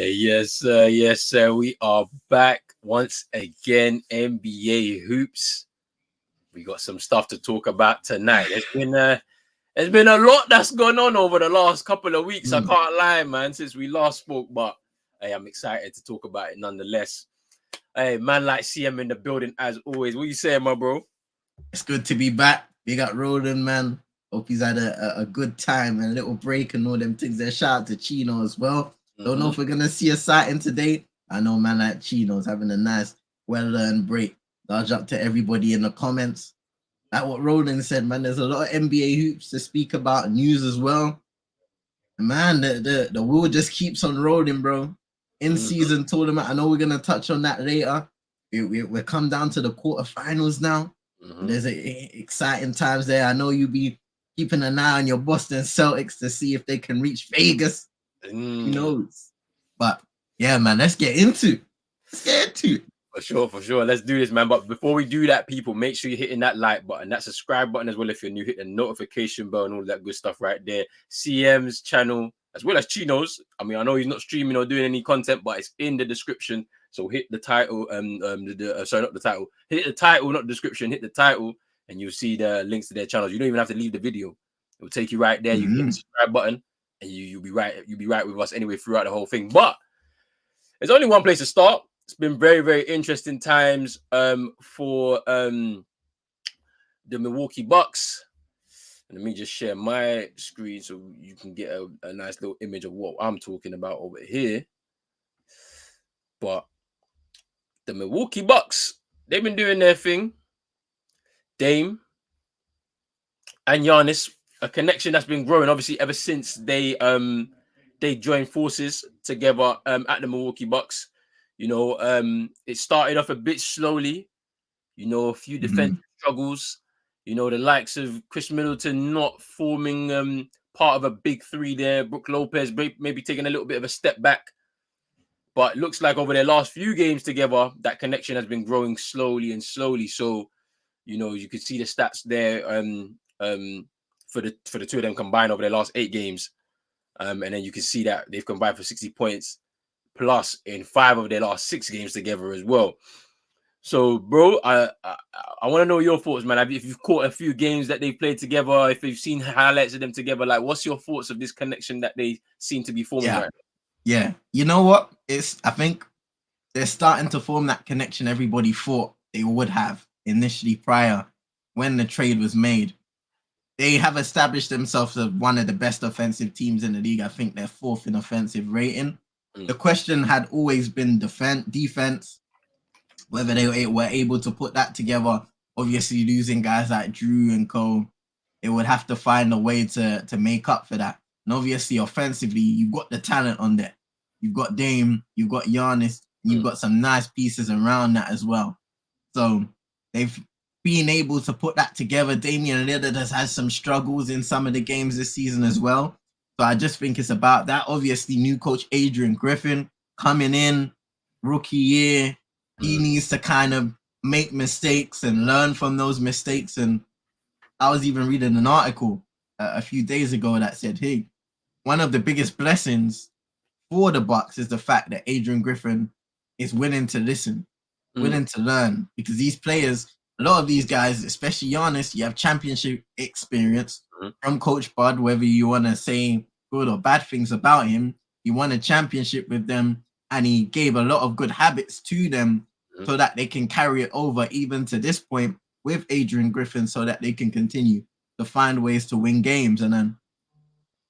Yes, sir. Yes, sir. We are back once again. NBA hoops. We got some stuff to talk about tonight. There's been a lot that's gone on over the last couple of weeks. I can't lie, man, since we last spoke. But hey, I'm excited to talk about it nonetheless. Hey, man, like CM in the building as always. What you saying, my bro? It's good to be back. We got Roland, man. Hope he's had a good time and a little break and all them things. There, shout out to Chino as well. Don't know if we're gonna see a sighting today. I know, man, like Chino's having a nice, well-earned break. Large up to everybody in the comments. Like what Roland said, man. There's a lot of NBA hoops to speak about, news as well. Man, the wheel just keeps on rolling, bro. In-season tournament. I know we're gonna touch on that later. We're come down to the quarterfinals now. There's exciting times there. I know you'll be keeping an eye on your Boston Celtics to see if they can reach Vegas. Who knows? But yeah, man, let's get into it. For sure. Let's do this, man. But before we do that, people, make sure you're hitting that like button, that subscribe button as well. If you're new, hit the notification bell and all that good stuff right there. CM's channel, as well as Chino's. I mean, I know he's not streaming or doing any content, but it's in the description. So hit the title, sorry, not the title. Hit the title, not the description. Hit the title, and you'll see the links to their channels. You don't even have to leave the video. It will take you right there. You hit the subscribe button, and you'll be right. You'll be right with us anyway throughout the whole thing. But there's only one place to start. It's been very, very interesting times for the Milwaukee Bucks. Let me just share my screen so you can get a nice little image of what I'm talking about over here. But the Milwaukee Bucks, they've been doing their thing. Dame and Giannis, a connection that's been growing, obviously, ever since they joined forces together at the Milwaukee Bucks. You know, it started off a bit slowly. You know, a few defensive struggles. You know, the likes of Chris Middleton not forming part of a big three there. Brook Lopez maybe taking a little bit of a step back. But it looks like over their last few games together, that connection has been growing slowly and slowly. So, you know, you could see the stats there for the two of them combined over their last 8 games. And then you can see that they've combined for 60 points plus in 5 of their last 6 games together as well. So, bro, I want to know your thoughts, man. If you've caught a few games that they've played together, if you've seen highlights of them together, like, what's your thoughts of this connection that they seem to be forming right now? Yeah, you know what? I think they're starting to form that connection everybody thought they would have initially prior when the trade was made. They have established themselves as one of the best offensive teams in the league. I think they're 4th in offensive rating. The question had always been defense, whether they were able to put that together. Obviously, losing guys like Drew and Co, they would have to find a way to make up for that. And obviously, offensively, you've got the talent on there. You've got Dame, you've got Giannis, you've got some nice pieces around that as well. So they've been able to put that together. Damian Lillard has had some struggles in some of the games this season as well. So I just think it's about that. Obviously, new coach Adrian Griffin coming in, rookie year. He needs to kind of make mistakes and learn from those mistakes. And I was even reading an article a few days ago that said, hey, one of the biggest blessings for the Bucks is the fact that Adrian Griffin is willing to listen, willing to learn. Because these players, a lot of these guys, especially Giannis, you have championship experience from Coach Bud, whether you want to say good or bad things about him. He won a championship with them, and he gave a lot of good habits to them so that they can carry it over even to this point with Adrian Griffin so that they can continue to find ways to win games. And then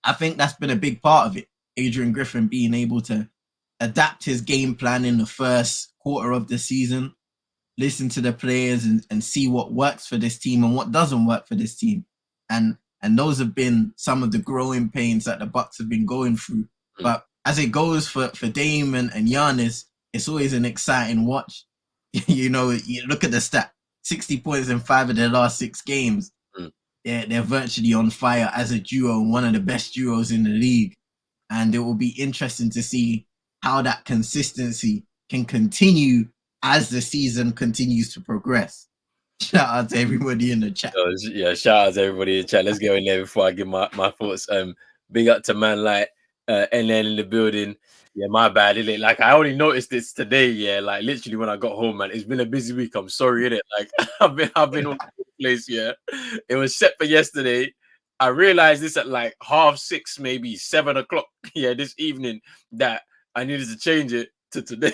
I think that's been a big part of it. Adrian Griffin being able to adapt his game plan in the first quarter of the season, listen to the players and see what works for this team and what doesn't work for this team. And those have been some of the growing pains that the Bucks have been going through. But as it goes for Dame and Giannis, it's always an exciting watch. You know, you look at the stat, 60 points in 5 of their last 6 games. They're virtually on fire as a duo, one of the best duos in the league. And it will be interesting to see how that consistency can continue as the season continues to progress. Shout out to everybody in the chat. Yeah, shout out to everybody in the chat. Let's go in there before I give my thoughts. Big up to man like NN in the building. Yeah, my bad, innit? Like, I only noticed this today, yeah. Like, literally when I got home, man. It's been a busy week. I'm sorry, innit? Like, I've been all over the place, yeah. It was set for yesterday. I realized this at like 6:30, maybe 7 o'clock, yeah, this evening, that I needed to change it to today.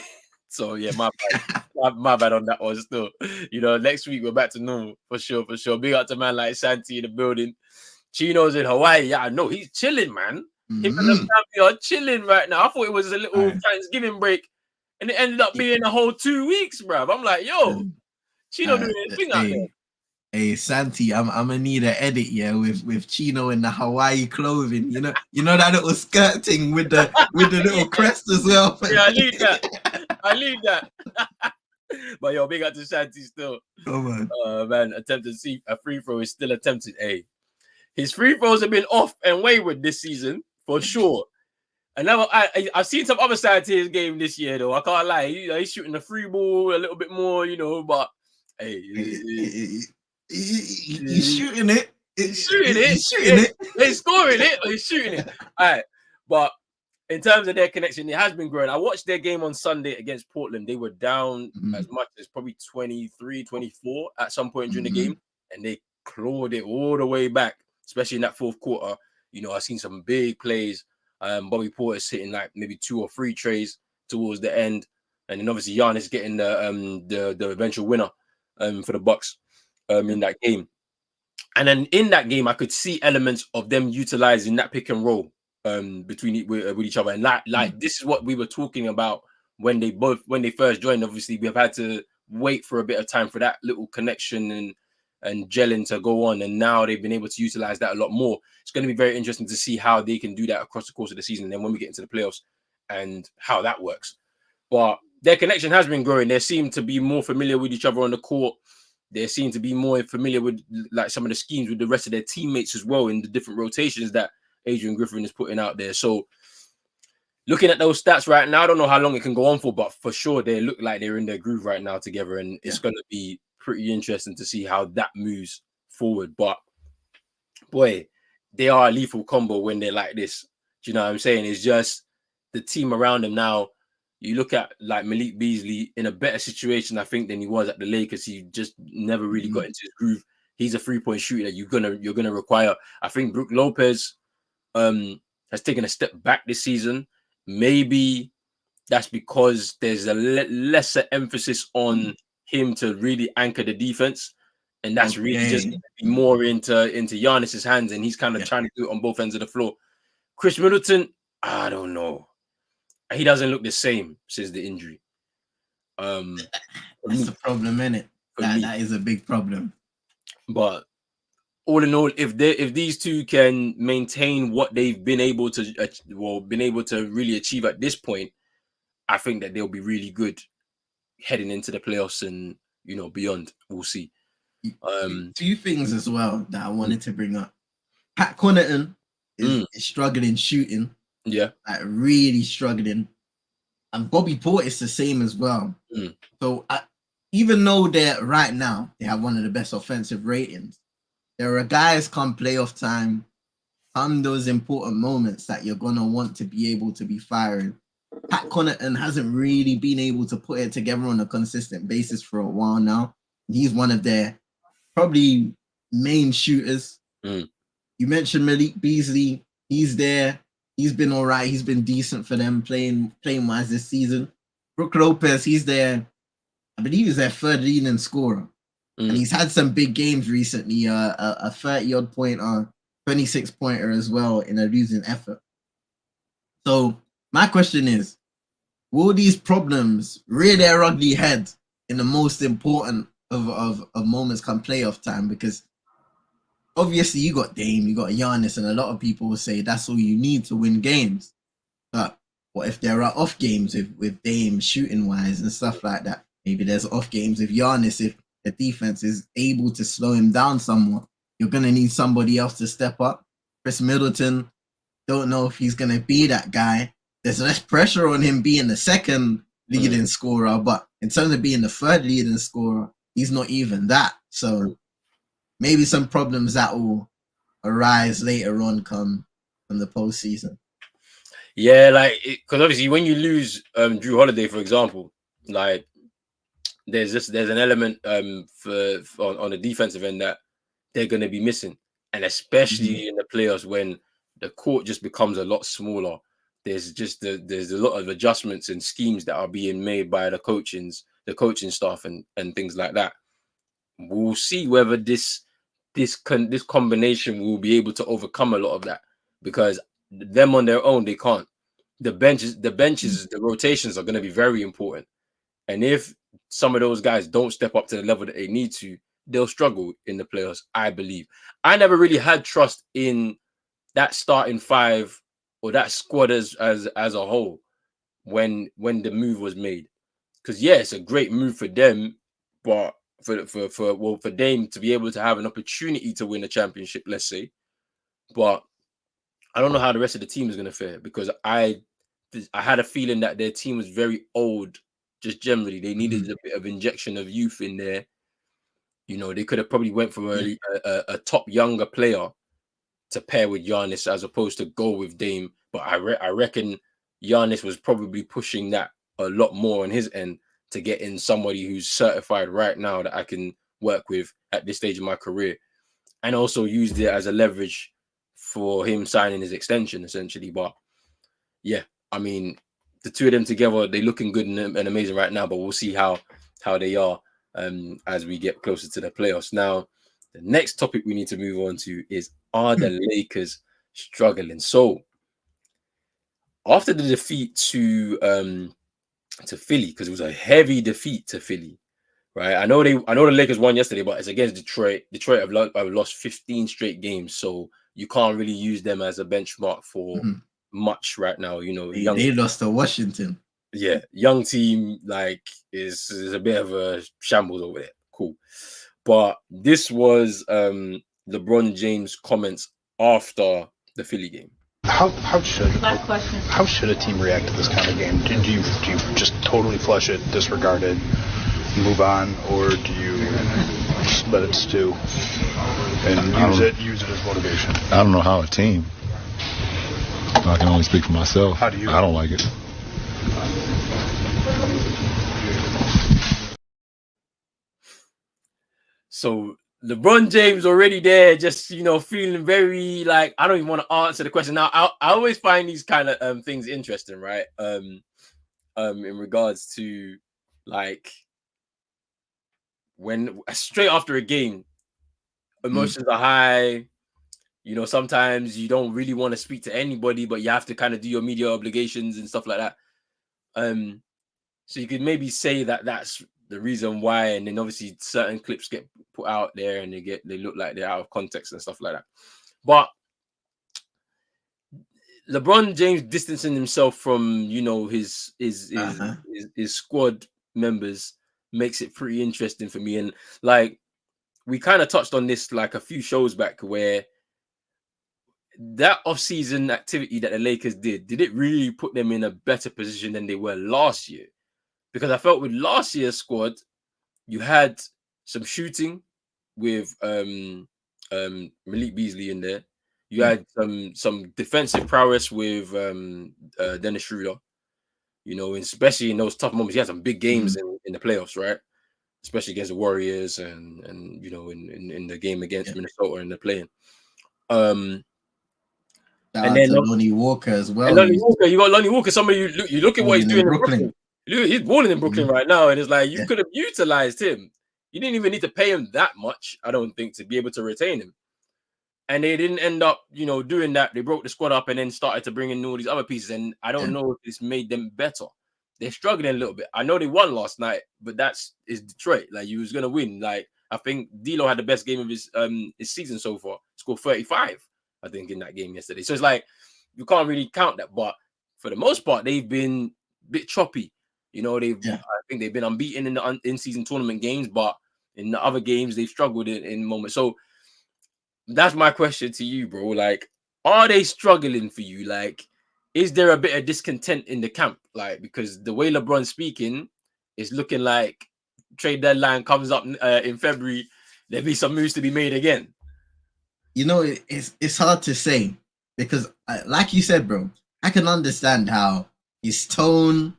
So yeah, my bad. My bad on that one still. Next week we're back to normal for sure, for sure. Big up to man like Santi in the building. Chino's in Hawaii. Yeah, I know he's chilling, man. Him and the family are chilling right now. I thought it was a little Thanksgiving break, and it ended up being a whole 2 weeks, bruv. I'm like, yo, Chino doing his thing out there. Hey Santi, I'm gonna need an edit, yeah, with Chino in the Hawaii clothing. You know that little skirt thing with the little crest as well. Yeah, I need that. But yo, big up to Santi still. Come on. Man, attempted to see a free throw is still attempted. Hey, his free throws have been off and wayward this season for sure. And now I've seen some other sides to his game this year, though. I can't lie. He's shooting the free ball a little bit more, but hey, he's shooting it. He's shooting it. He's scoring it. He's shooting it. All right. But in terms of their connection, it has been growing. I watched their game on Sunday against Portland. They were down as much as probably 23, 24 at some point during the game. And they clawed it all the way back, especially in that fourth quarter. I've seen some big plays. Bobby Portis hitting like maybe 2 or 3 trays towards the end. And then obviously Giannis getting the eventual winner for the Bucks in that game. And then in that game, I could see elements of them utilizing that pick and roll between with each other. And like this is what we were talking about when they first joined. Obviously, we have had to wait for a bit of time for that little connection and gelling to go on. And now they've been able to utilize that a lot more. It's going to be very interesting to see how they can do that across the course of the season. And then when we get into the playoffs and how that works. But their connection has been growing. They seem to be more familiar with each other on the court. They seem to be more familiar with like some of the schemes with the rest of their teammates as well in the different rotations that Adrian Griffin is putting out there. So looking at those stats right now, I don't know how long it can go on for, but for sure they look like they're in their groove right now together. And it's going to be pretty interesting to see how that moves forward. But boy, they are a lethal combo when they're like this. Do you know what I'm saying? It's just the team around them now. You look at like Malik Beasley in a better situation, I think, than he was at the Lakers. He just never really got into his groove. He's a 3-point shooter that you're gonna require. I think Brook Lopez has taken a step back this season. Maybe that's because there's a lesser emphasis on him to really anchor the defense, and that's really just more into Giannis's hands, and he's kind of trying to do it on both ends of the floor. Chris Middleton, I don't know. He doesn't look the same since the injury. That's a problem, isn't it? That is a big problem. But all in all, if these two can maintain what they've been able to really achieve at this point, I think that they'll be really good heading into the playoffs and beyond. We'll see. 2 things as well that I wanted to bring up. Pat Connaughton is struggling shooting. Yeah, like really struggling, and Bobby Portis the same as well. So even though they're right now they have one of the best offensive ratings, there are guys come playoff time, come those important moments that you're gonna want to be able to be firing. Pat Connaughton hasn't really been able to put it together on a consistent basis for a while now. He's one of their probably main shooters. You mentioned Malik Beasley. He's there. He's been all right. He's been decent for them playing wise this season. Brook Lopez, he's there. I believe he's their 3rd leading scorer. And he's had some big games recently. A 30-odd pointer, 26-pointer as well in a losing effort. So my question is, will these problems rear their ugly head in the most important of moments come playoff time? Because obviously, you got Dame, you got Giannis, and a lot of people will say that's all you need to win games. But what if there are off games with Dame shooting-wise and stuff like that? Maybe there's off games with Giannis if the defense is able to slow him down somewhat. You're going to need somebody else to step up. Chris Middleton, don't know if he's going to be that guy. There's less pressure on him being the 2nd leading scorer, but in terms of being the 3rd leading scorer, he's not even that. So maybe some problems that will arise later on come from the postseason. Yeah, like because obviously when you lose Drew Holiday, for example, like there's an element on the defensive end that they're going to be missing, and especially in the playoffs when the court just becomes a lot smaller. There's a lot of adjustments and schemes that are being made by the coaching staff and things like that. We'll see whether this combination will be able to overcome a lot of that, because them on their own they can't. The rotations are going to be very important, and if some of those guys don't step up to the level that they need to, they'll struggle in the playoffs, I believe. I never really had trust in that starting five or that squad as a whole when the move was made. Because yeah, it's a great move for them, but for Dame to be able to have an opportunity to win a championship, let's say. But I don't know how the rest of the team is going to fare, because I had a feeling that their team was very old. Just generally, they needed a bit of injection of youth in there. You know, they could have probably went for a top younger player to pair with Giannis as opposed to go with Dame. But I reckon Giannis was probably pushing that a lot more on his end to get in somebody who's certified right now that I can work with at this stage of my career, and also used it as a leverage for him signing his extension, essentially. But yeah, I mean, the two of them together, they're looking good and amazing right now, but we'll see how they are as we get closer to the playoffs. Now, the next topic we need to move on to is, are the Lakers struggling? So after the defeat to Philly, because it was a heavy defeat to Philly, right? I know the Lakers won yesterday, but it's against Detroit. Detroit have lost 15 straight games, so you can't really use them as a benchmark for much right now. You know, they lost to Washington. Yeah, young team, like is a bit of a shambles over there. Cool. But this was LeBron James' comments after the Philly game. How should a team react to this kind of game? Do you just totally flush it, disregard it, move on, or do you just let it stew and use it as motivation? I don't know how a team. I can only speak for myself. How do you? I don't like it. So LeBron James already there, just feeling very like, I don't even want to answer the question. Now I always find these kind of things interesting, right? In regards to like when straight after a game, emotions are high. Sometimes you don't really want to speak to anybody, but you have to kind of do your media obligations and stuff like that. So you could maybe say that that's the reason why, and then obviously certain clips get put out there and they look like they're out of context and stuff like that. But LeBron James distancing himself from his squad members makes it pretty interesting for me. And like we kind of touched on this like a few shows back, where that off-season activity that the Lakers did it really put them in a better position than they were last year? Because I felt with last year's squad, you had some shooting with Malik Beasley in there. You had some defensive prowess with Dennis Schroeder. Especially in those tough moments, he had some big games in the playoffs, right? Especially against the Warriors and in the game against Minnesota in the play-in. And then Lonnie Walker as well. You got Lonnie Walker. Somebody you look at what he's doing in Brooklyn. He's balling in Brooklyn right now, and it's like you could have utilized him. You didn't even need to pay him that much, I don't think, to be able to retain him. And they didn't end up, doing that. They broke the squad up and then started to bring in all these other pieces. And I don't know if this made them better. They're struggling a little bit. I know they won last night, but is Detroit. Like, you was gonna win. Like, I think D'Lo had the best game of his season so far. Scored 35, I think, in that game yesterday. So it's like you can't really count that. But for the most part, they've been a bit choppy. I think they've been unbeaten in the in-season tournament games, but in the other games they've struggled in moments. So that's my question to you, bro. Like, are they struggling for you? Like, is there a bit of discontent in the camp? Like, because the way LeBron's speaking is looking like trade deadline comes up in February, there'll be some moves to be made again. It's hard to say because, like you said, bro, I can understand how his tone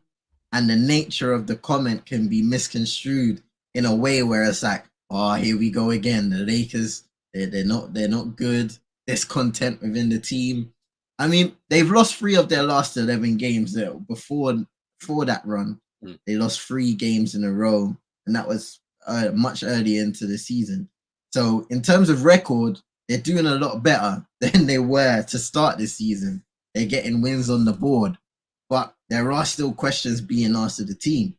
and the nature of the comment can be misconstrued in a way where it's like, oh, here we go again. The Lakers, they're not good. Discontent within the team. I mean, they've lost 3 of their last 11 games before that run. They lost 3 games in a row, and that was much earlier into the season. So in terms of record, they're doing a lot better than they were to start the season. They're getting wins on the board, but there are still questions being asked of the team.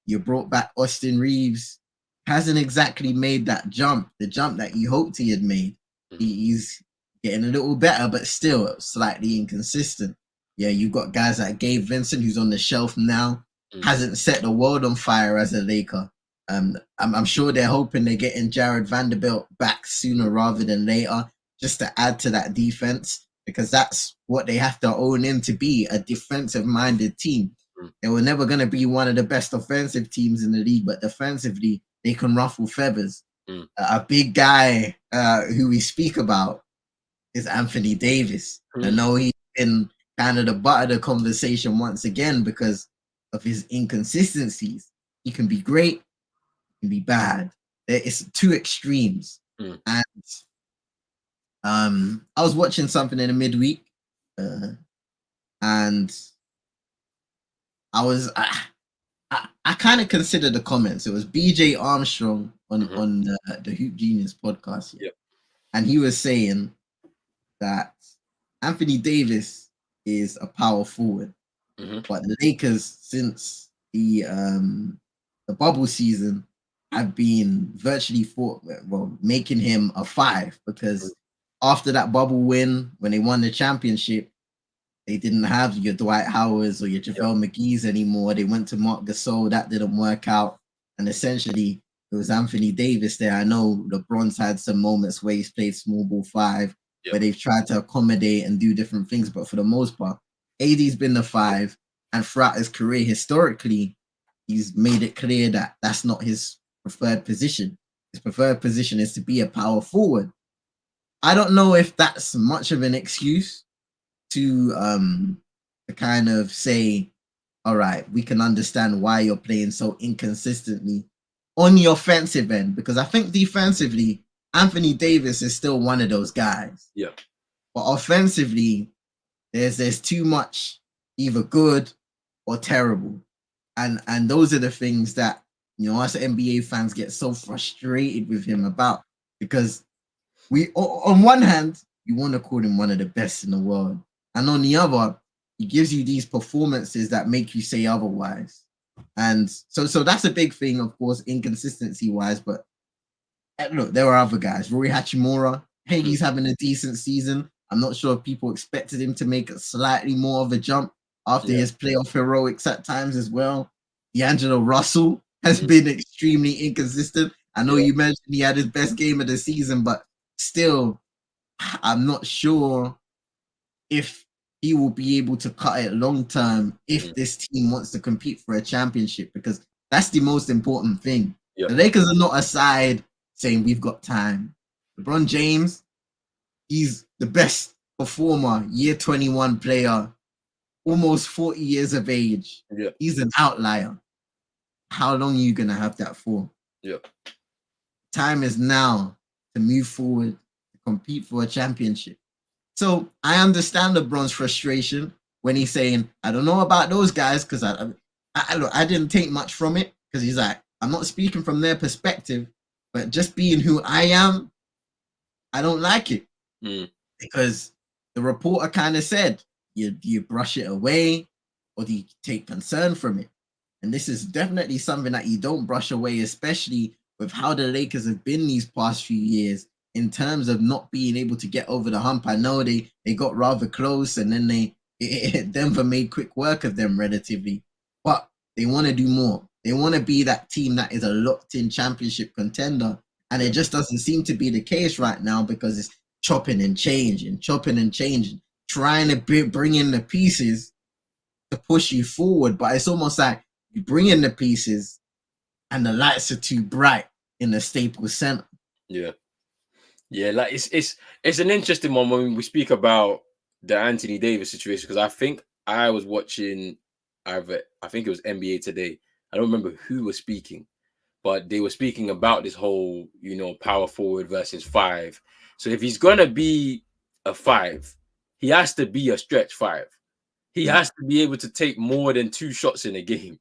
You brought back Austin Reeves, hasn't exactly made that jump, the jump that you hoped he had made. He's getting a little better, but still slightly inconsistent. Yeah, you've got guys like Gabe Vincent, who's on the shelf now, hasn't set the world on fire as a Laker. I'm sure they're hoping they're getting Jared Vanderbilt back sooner rather than later, just to add to that defense, because that's what they have to own in to be a defensive-minded team. They were never going to be one of the best offensive teams in the league, but defensively, they can ruffle feathers. A big guy who we speak about is Anthony Davis. I know he's been kind of the butt of the conversation once again because of his inconsistencies. He can be great, he can be bad. It's 2 extremes. And I was watching something in the midweek, and I kind of considered the comments. It was BJ Armstrong on the Hoop Genius podcast, and he was saying that Anthony Davis is a power forward, but the Lakers since the bubble season have been virtually making him a 5, because after that bubble win, when they won the championship, they didn't have your Dwight Howards or your JaVale McGee's anymore. They went to Marc Gasol. That didn't work out. And essentially, it was Anthony Davis there. I know LeBron's had some moments where he's played small ball 5, where they've tried to accommodate and do different things. But for the most part, AD's been the 5. And throughout his career, historically, he's made it clear that that's not his preferred position. His preferred position is to be a power forward. I don't know if that's much of an excuse to kind of say, all right, we can understand why you're playing so inconsistently on the offensive end, because I think defensively, Anthony Davis is still one of those guys. Yeah. But offensively, there's too much either good or terrible. And those are the things that, you know, us NBA fans get so frustrated with him about, because we, on one hand, you want to call him one of the best in the world. And on the other, he gives you these performances that make you say otherwise. And so that's a big thing, of course, inconsistency-wise. But look, there are other guys. Rui Hachimura, he's having a decent season. I'm not sure if people expected him to make a slightly more of a jump after his playoff heroics at times as well. D'Angelo Russell has been extremely inconsistent. I know you mentioned he had his best game of the season, but still, I'm not sure if he will be able to cut it long term if this team wants to compete for a championship, because that's the most important thing. The Lakers are not a side saying we've got time. LeBron James, he's the best performer, year 21 player, almost 40 years of age. He's an outlier. How long are you going to have that for? Time is now to move forward, to compete for a championship. So I understand LeBron's frustration when he's saying, I don't know about those guys, because I didn't take much from it, because he's like, I'm not speaking from their perspective, but just being who I am, I don't like it. Because the reporter kind of said, do you brush it away, or do you take concern from it? And this is definitely something that you don't brush away, especially with how the Lakers have been these past few years in terms of not being able to get over the hump. I know they got rather close, and then Denver made quick work of them relatively, but they want to do more. They want to be that team that is a locked-in championship contender, and it just doesn't seem to be the case right now, because it's chopping and changing, trying to bring in the pieces to push you forward, but it's almost like you bring in the pieces and the lights are too bright in the Staples Center. Like it's an interesting one when we speak about the Anthony Davis situation, because I think I was watching I think it was NBA Today. I don't remember who was speaking, but they were speaking about this whole, power forward versus five. So if he's gonna be a five, he has to be a stretch five. He has to be able to take more than 2 shots in a game.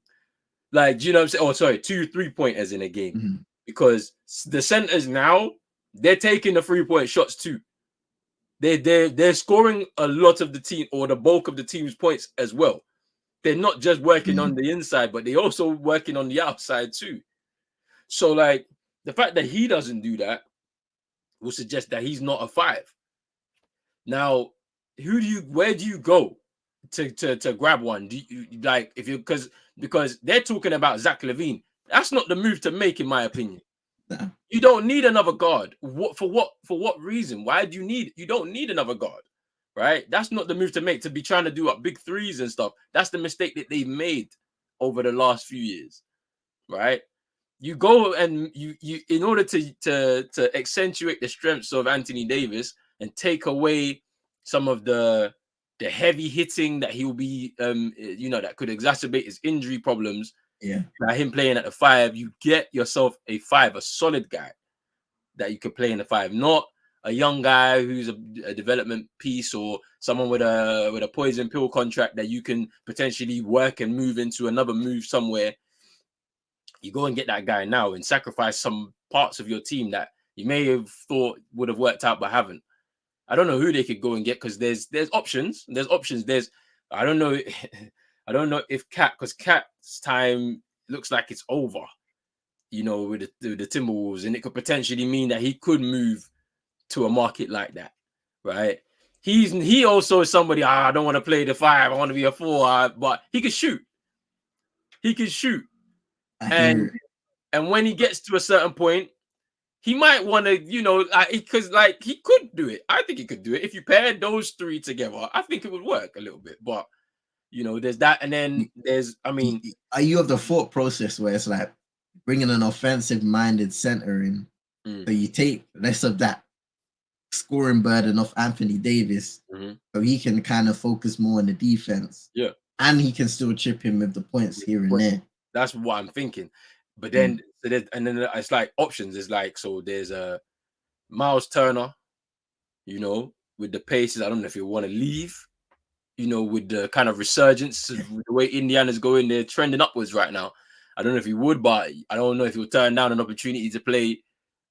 Like, do you know what I'm saying? Oh, sorry, 2 3-pointers in a game. Mm-hmm. Because the centers now, they're taking the 3-point shots too. They're scoring a lot of the team, or the bulk of the team's points as well. They're not just working on the inside, but they're also working on the outside too. So, like, the fact that he doesn't do that will suggest that he's not a five. Now, where do you go to grab one? Do you like because they're talking about Zach LaVine? That's not the move to make, in my opinion. No. You don't need another guard. For what reason? Why do you don't need another guard, right? That's not the move to make, to be trying to do up big threes and stuff. That's the mistake that they've made over the last few years, right? You go and you in order to accentuate the strengths of Anthony Davis and take away some of the heavy hitting that he will be that could exacerbate his injury problems. Yeah. By him playing at the five, you get yourself a five, a solid guy that you could play in the five, not a young guy who's a development piece or someone with a poison pill contract that you can potentially work and move into another move somewhere. You go and get that guy now and sacrifice some parts of your team that you may have thought would have worked out but haven't. I don't know who they could go and get, because there's options. I don't know. I don't know if because Cat's time looks like it's over, with the Timberwolves, and it could potentially mean that he could move to a market like that, right? He also is somebody, I don't want to play the five, I want to be a four, but he can shoot. And when he gets to a certain point, he might want to, because he could do it. I think he could do it. If you paired those three together, I think it would work a little bit, but there's that, and then are you of the thought process where it's like bringing an offensive-minded center in, so you take less of that scoring burden off Anthony Davis, so he can kind of focus more on the defense, and he can still chip in with the points here and there. That's what I'm thinking. But then, it's like options. It's like, so there's a Miles Turner, with the Pacers. I don't know if you want to leave. With the kind of resurgence, with the way Indiana's going, they're trending upwards right now. I don't know if he would, but I don't know if he'll turn down an opportunity to play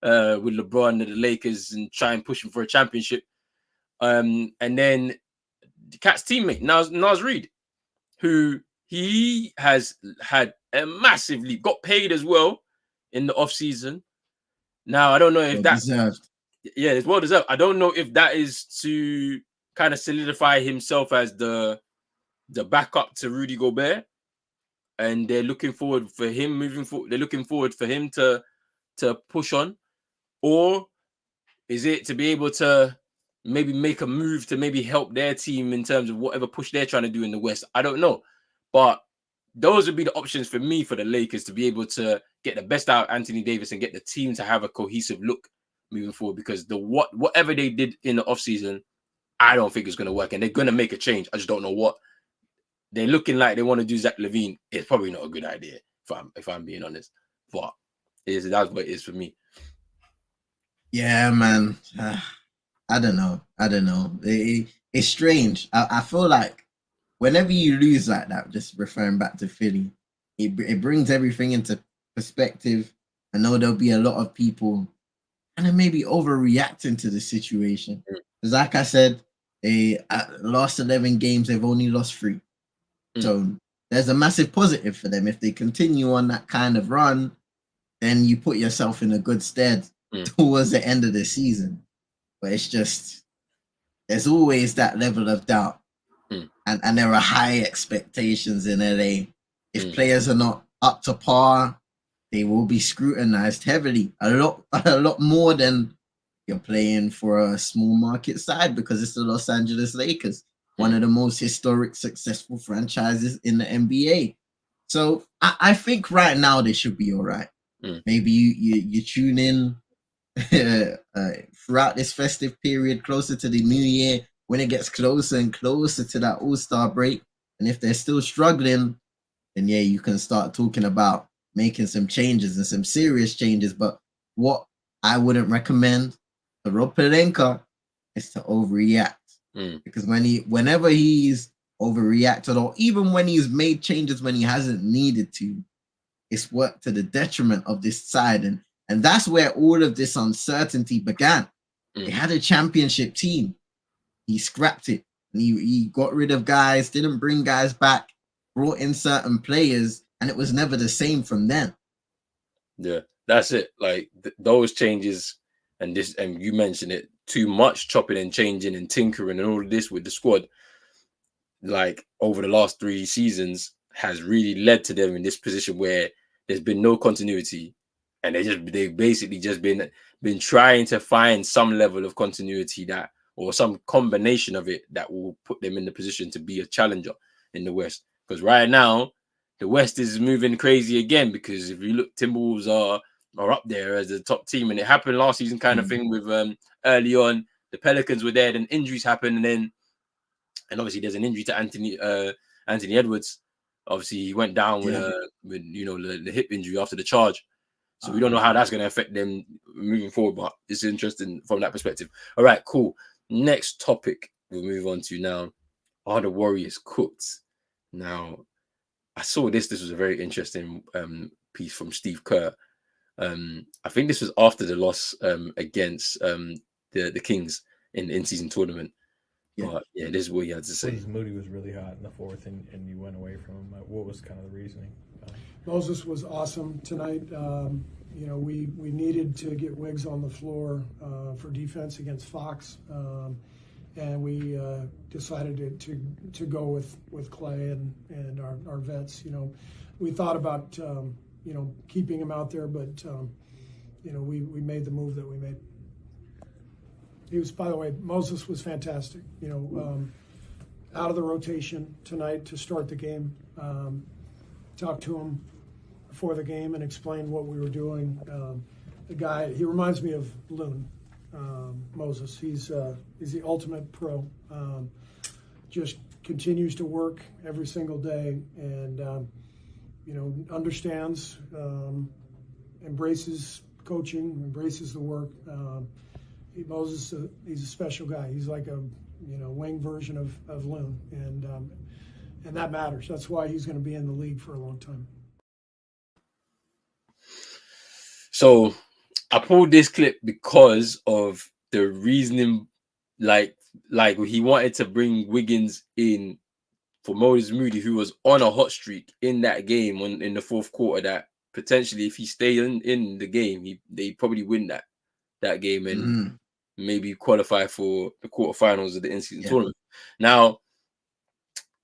with LeBron and the Lakers and try and push him for a championship. And then the Cat's teammate, Naz Reid, who he has had a massive leap, got paid as well in the offseason. Now, I don't know if that's... Yeah, it's well deserved. I don't know if that is to kind of solidify himself as the backup to Rudy Gobert, and they're looking forward for him moving forward. They're looking forward for him to push on, or is it to be able to maybe make a move to maybe help their team in terms of whatever push they're trying to do in the West? I don't know, but those would be the options for me for the Lakers to be able to get the best out of Anthony Davis and get the team to have a cohesive look moving forward, because whatever they did in the offseason, I don't think it's going to work, and they're going to make a change. I just don't know what. They're looking like they want to do Zach LaVine. It's probably not a good idea, if I'm being honest. But that's what it is for me. Yeah, man. I don't know. It's strange. I feel like whenever you lose like that, just referring back to Philly, it brings everything into perspective. I know there'll be a lot of people kind of maybe overreacting to the situation. Because like I said, they lost 11 games, they've only lost 3. So there's a massive positive for them. If they continue on that kind of run, then you put yourself in a good stead towards the end of the season. But it's just, there's always that level of doubt. And there are high expectations in LA. If players are not up to par, they will be scrutinized heavily. A lot more than you're playing for a small market side, because it's the Los Angeles Lakers, one of the most historic, successful franchises in the NBA. So I think right now they should be all right. Maybe you tune in throughout this festive period, closer to the new year, when it gets closer and closer to that All-Star break, and if they're still struggling, then yeah, you can start talking about making some changes and some serious changes. But what I wouldn't recommend to Rob Pelinka is to overreact. Because whenever he's overreacted, or even when he's made changes when he hasn't needed to, it's worked to the detriment of this side. And that's where all of this uncertainty began. They had a championship team. He scrapped it. And he got rid of guys, didn't bring guys back, brought in certain players, and it was never the same from then. Yeah, that's it. Like those changes and you mentioned it, too much chopping and changing and tinkering and all of this with the squad, like over the last 3 seasons, has really led to them in this position where there's been no continuity, and they've basically just been trying to find some level of continuity that, or some combination of it, that will put them in the position to be a challenger in the West. Because right now, the West is moving crazy again, because if you look, Timberwolves are up there as the top team, and it happened last season kind of thing with early on. The Pelicans were there, then injuries happened, and obviously there's an injury to Anthony Edwards. Obviously he went down with the hip injury after the charge. So we don't know how that's going to affect them moving forward, but it's interesting from that perspective. All right, cool. Next topic we'll move on to now. Are the Warriors cooked? Now, I saw this. This was a very interesting piece from Steve Kerr. I think this was after the loss against the Kings in the in-season tournament. Yeah. But yeah, this is what he had to say. Moody was really hot in the fourth, and you went away from him. What was kind of the reasoning? Moses was awesome tonight. We needed to get Wiggs on the floor for defense against Fox, and we decided to go with Clay and our vets. We thought about keeping him out there, but we made the move that we made. He was, by the way, Moses was fantastic. Out of the rotation tonight to start the game. Talked to him before the game and explained what we were doing. The guy, he reminds me of Loon, Moses. He's the ultimate pro. Just continues to work every single day, and understands, embraces coaching, embraces the work. Moses, he's a special guy. He's like a wing version of Loon, and that matters. That's why he's going to be in the league for a long time. So I pulled this clip because of the reasoning, like he wanted to bring Wiggins in for Moses Moody, who was on a hot streak in that game in the fourth quarter, that potentially if he stayed in the game, they probably win that game and maybe qualify for the quarterfinals of the in-season tournament. Now,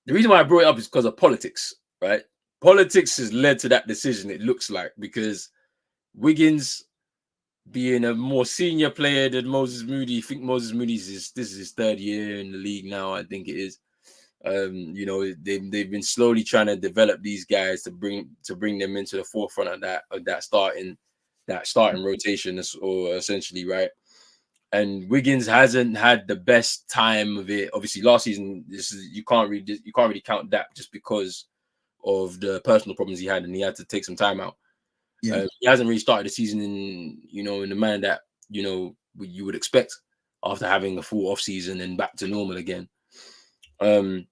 the reason why I brought it up is because of politics, right? Politics has led to that decision, it looks like, because Wiggins, being a more senior player than Moses Moody, I think Moses Moody's this is his 3rd year in the league now, I think it is. They've been slowly trying to develop these guys to bring them into the forefront of that starting rotation, or essentially, right? And Wiggins hasn't had the best time of it. Obviously, last season, you can't really count that just because of the personal problems he had, and he had to take some time out. Yeah. He hasn't really started the season in the manner that you would expect after having a full off season and back to normal again. And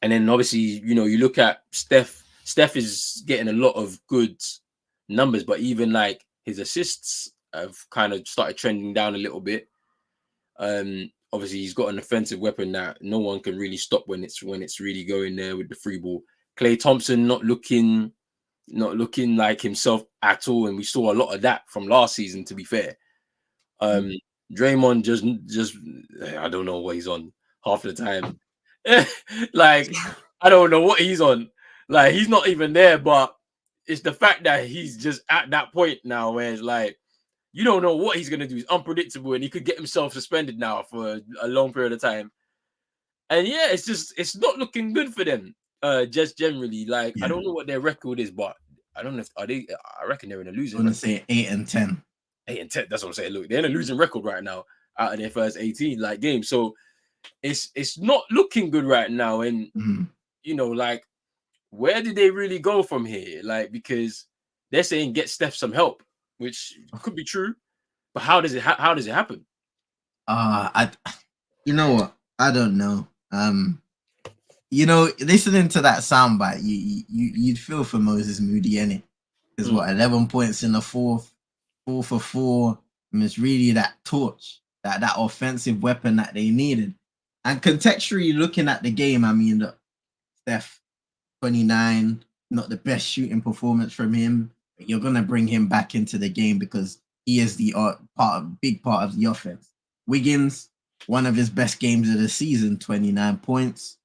then obviously, you look at Steph. Steph is getting a lot of good numbers, but even like his assists have kind of started trending down a little bit. Obviously, he's got an offensive weapon that no one can really stop when it's really going there with the free ball. Klay Thompson not looking like himself at all, and we saw a lot of that from last season, to be fair. Draymond just I don't know what he's on half the time. Like, I don't know what he's on. Like, he's not even there, but it's the fact that he's just at that point now where it's like, you don't know what he's going to do. He's unpredictable, and he could get himself suspended now for a long period of time. And yeah, it's not looking good for them. Just generally, like, I don't know what their record is, but I don't know if I reckon they're in a losing. I'm gonna say 8-10. 8-10. That's what I'm saying. Look, they're in a losing record right now out of their first 18 games. So it's not looking good right now. And Mhm. you know, like, where did they really go from here? Like, because they're saying get Steph some help, which could be true, but how does it happen? I you know what? I don't know. Listening to that soundbite, you'd feel for Moses Moody, innit? Because what, 11 points in the fourth, 4 for 4, and it's really that torch, that offensive weapon that they needed. And contextually looking at the game, I mean, look, Steph, 29, not the best shooting performance from him, but you're gonna bring him back into the game because he is the big part of the offense. Wiggins, one of his best games of the season, 29 points,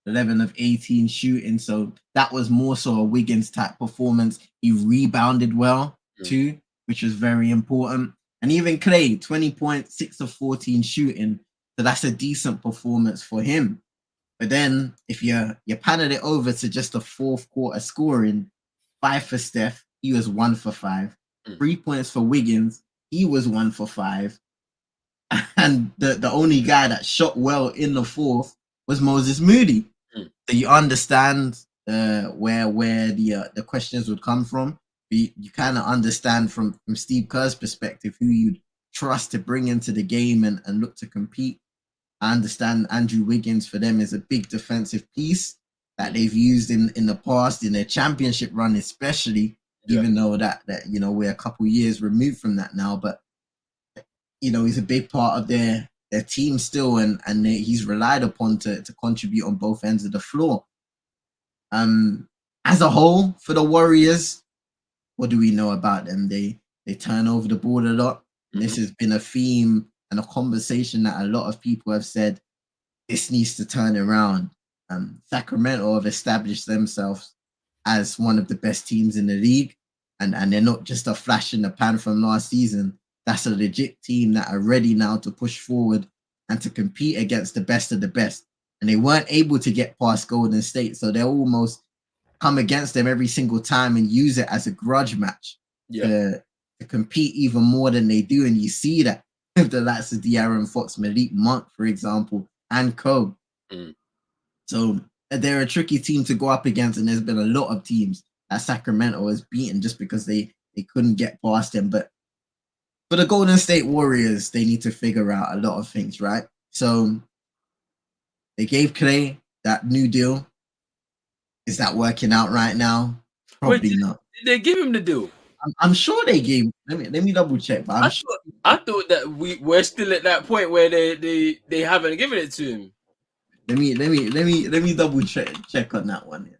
11 of 18 shooting. So that was more so a Wiggins type performance. He rebounded well too, which was very important. And even Clay, 20 points, 6 of 14 shooting. So that's a decent performance for him. But then if you panel it over to just a fourth quarter scoring, 5 for Steph, he was 1 for 5. 3 points for Wiggins, he was 1 for 5. And the only guy that shot well in the fourth was Moses Moody. So you understand where the questions would come from. You kind of understand from Steve Kerr's perspective who you'd trust to bring into the game and look to compete. I understand Andrew Wiggins for them is a big defensive piece that they've used in the past in their championship run, especially, even though that we're a couple years removed from that now. But he's a big part of their team still, and he's relied upon to contribute on both ends of the floor. As a whole, for the Warriors, what do we know about them? They turn over the ball a lot. Mm-hmm. This has been a theme and a conversation that a lot of people have said this needs to turn around. Sacramento have established themselves as one of the best teams in the league, and they're not just a flash in the pan from last season. That's a legit team that are ready now to push forward and to compete against the best of the best. And they weren't able to get past Golden State, so they'll almost come against them every single time and use it as a grudge match to compete even more than they do. And you see that with the likes of De'Aaron Fox, Malik Monk, for example, and Co. So they're a tricky team to go up against, and there's been a lot of teams that Sacramento has beaten just because they couldn't get past them. But for the Golden State Warriors, they need to figure out a lot of things, right? So they gave Clay that new deal. Is that working out right now? Probably not. Did they give him the deal? I'm sure they gave. Let me double check. But I thought that we're still at that point where they haven't given it to him. Let me double check on that one.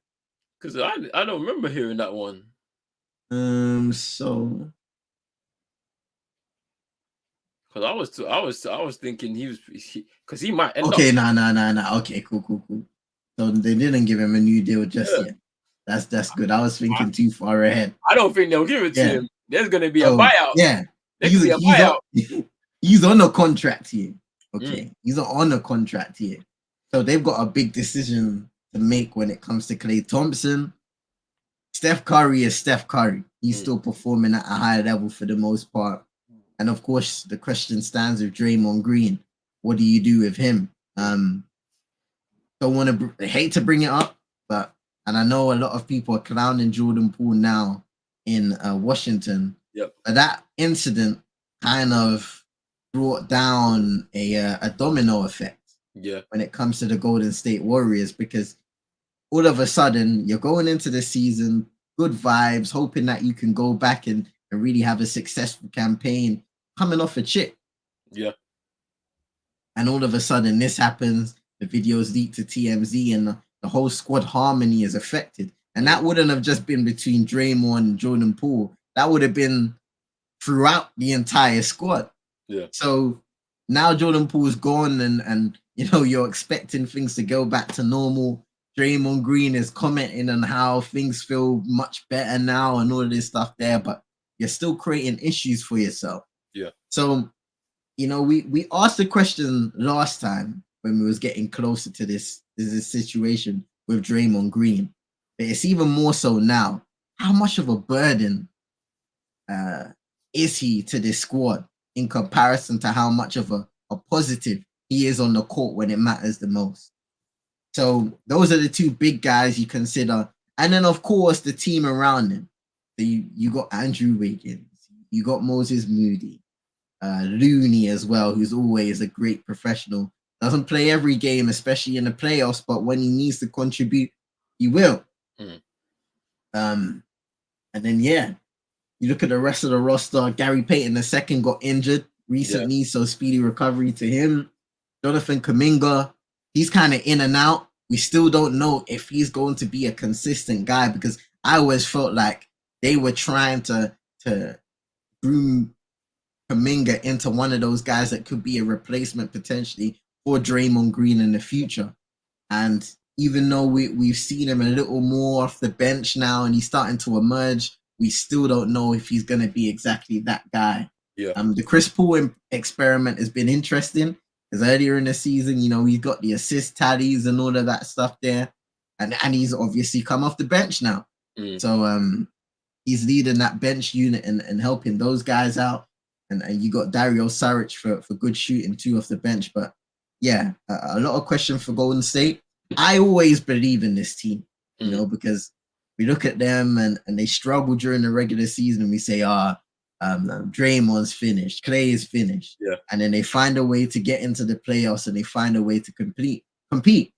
Because I don't remember hearing that one. So. Because I was thinking because he might end okay, up. nah. Okay, cool. So they didn't give him a new deal just yet. That's good. I was thinking too far ahead. I don't think they'll give it to him. There's gonna be a buyout. Yeah, he's on a contract here. Okay, he's on a contract here. So they've got a big decision to make when it comes to Klay Thompson. Steph Curry is Steph Curry. He's still performing at a high level for the most part. And of course, the question stands with Draymond Green. What do you do with him? I hate to bring it up, and I know a lot of people are clowning Jordan Poole now in Washington. Yep. But that incident kind of brought down a domino effect. Yeah. When it comes to the Golden State Warriors, because all of a sudden you're going into the season, good vibes, hoping that you can go back and really have a successful campaign coming off a chip. Yeah. And all of a sudden this happens, the videos leak to TMZ, and the whole squad harmony is affected. And that wouldn't have just been between Draymond and Jordan Poole. That would have been throughout the entire squad. Yeah. So now Jordan Poole's gone, and you're expecting things to go back to normal. Draymond Green is commenting on how things feel much better now and all of this stuff there, but you're still creating issues for yourself. Yeah. So, we asked the question last time when we was getting closer to this situation with Draymond Green, but it's even more so now. How much of a burden is he to this squad in comparison to how much of a positive he is on the court when it matters the most. So those are the two big guys you consider. And then, of course, the team around him. So you got Andrew Wiggins, you got Moses Moody, Looney as well, who's always a great professional. Doesn't play every game, especially in the playoffs, but when he needs to contribute, he will. And then, yeah, you look at the rest of the roster. Gary Payton II got injured recently, so speedy recovery to him. Jonathan Kuminga, he's kind of in and out. We still don't know if he's going to be a consistent guy, because I always felt like they were trying to groom Kuminga into one of those guys that could be a replacement potentially for Draymond Green in the future. And even though we've seen him a little more off the bench now and he's starting to emerge, we still don't know if he's going to be exactly that guy. The Chris Paul experiment has been interesting, because earlier in the season, you know, he's got the assist tallies and all of that stuff there. And he's obviously come off the bench now. So he's leading that bench unit and helping those guys out. And you got Dario Saric for good shooting too off the bench. But yeah, a lot of questions for Golden State. I always believe in this team, you know, because we look at them and they struggle during the regular season and we say, Draymond's finished, Clay is finished. And then they find a way to get into the playoffs and they find a way to compete.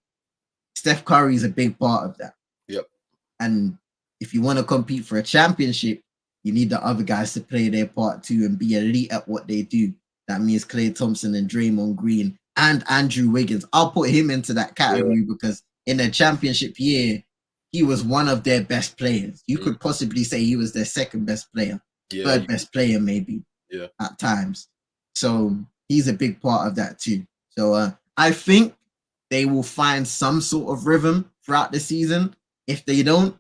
Steph Curry is a big part of that. And if you want to compete for a championship, you need the other guys to play their part too and be elite at what they do. That means Klay Thompson and Draymond Green and Andrew Wiggins. I'll put him into that category because in the championship year, he was one of their best players. You could possibly say he was their second best player, third best player maybe at times. So he's a big part of that too. So I think they will find some sort of rhythm throughout the season. If they don't,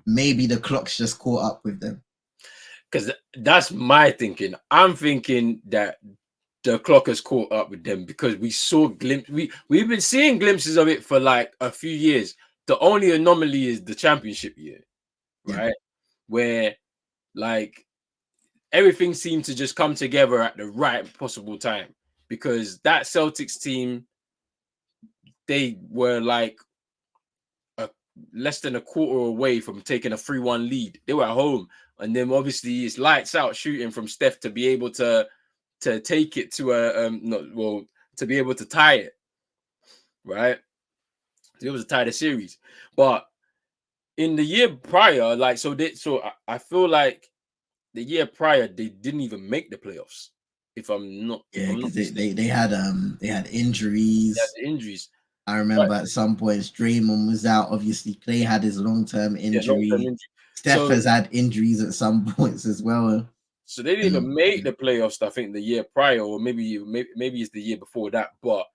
maybe the clock's just caught up with them. Because that's my thinking. I'm thinking that the clock has caught up with them because we saw glimpses. We've been seeing glimpses of it for like a few years. The only anomaly is the championship year, right? Where like everything seemed to just come together at the right possible time, because that Celtics team, they were like less than a quarter away from taking a 3-1 lead. They were at home. And then obviously it's lights out shooting from Steph to be able to take it to to be able to tie it, right? To be able to tie the series. But in the year prior, I feel like the year prior they didn't even make the playoffs. If I'm not, they had injuries. They had injuries. I remember at some points Draymond was out. Obviously, Clay had his long-term injury. Steph has had injuries at some points as well. So they didn't even make the playoffs, I think, the year prior, or maybe it's the year before that. But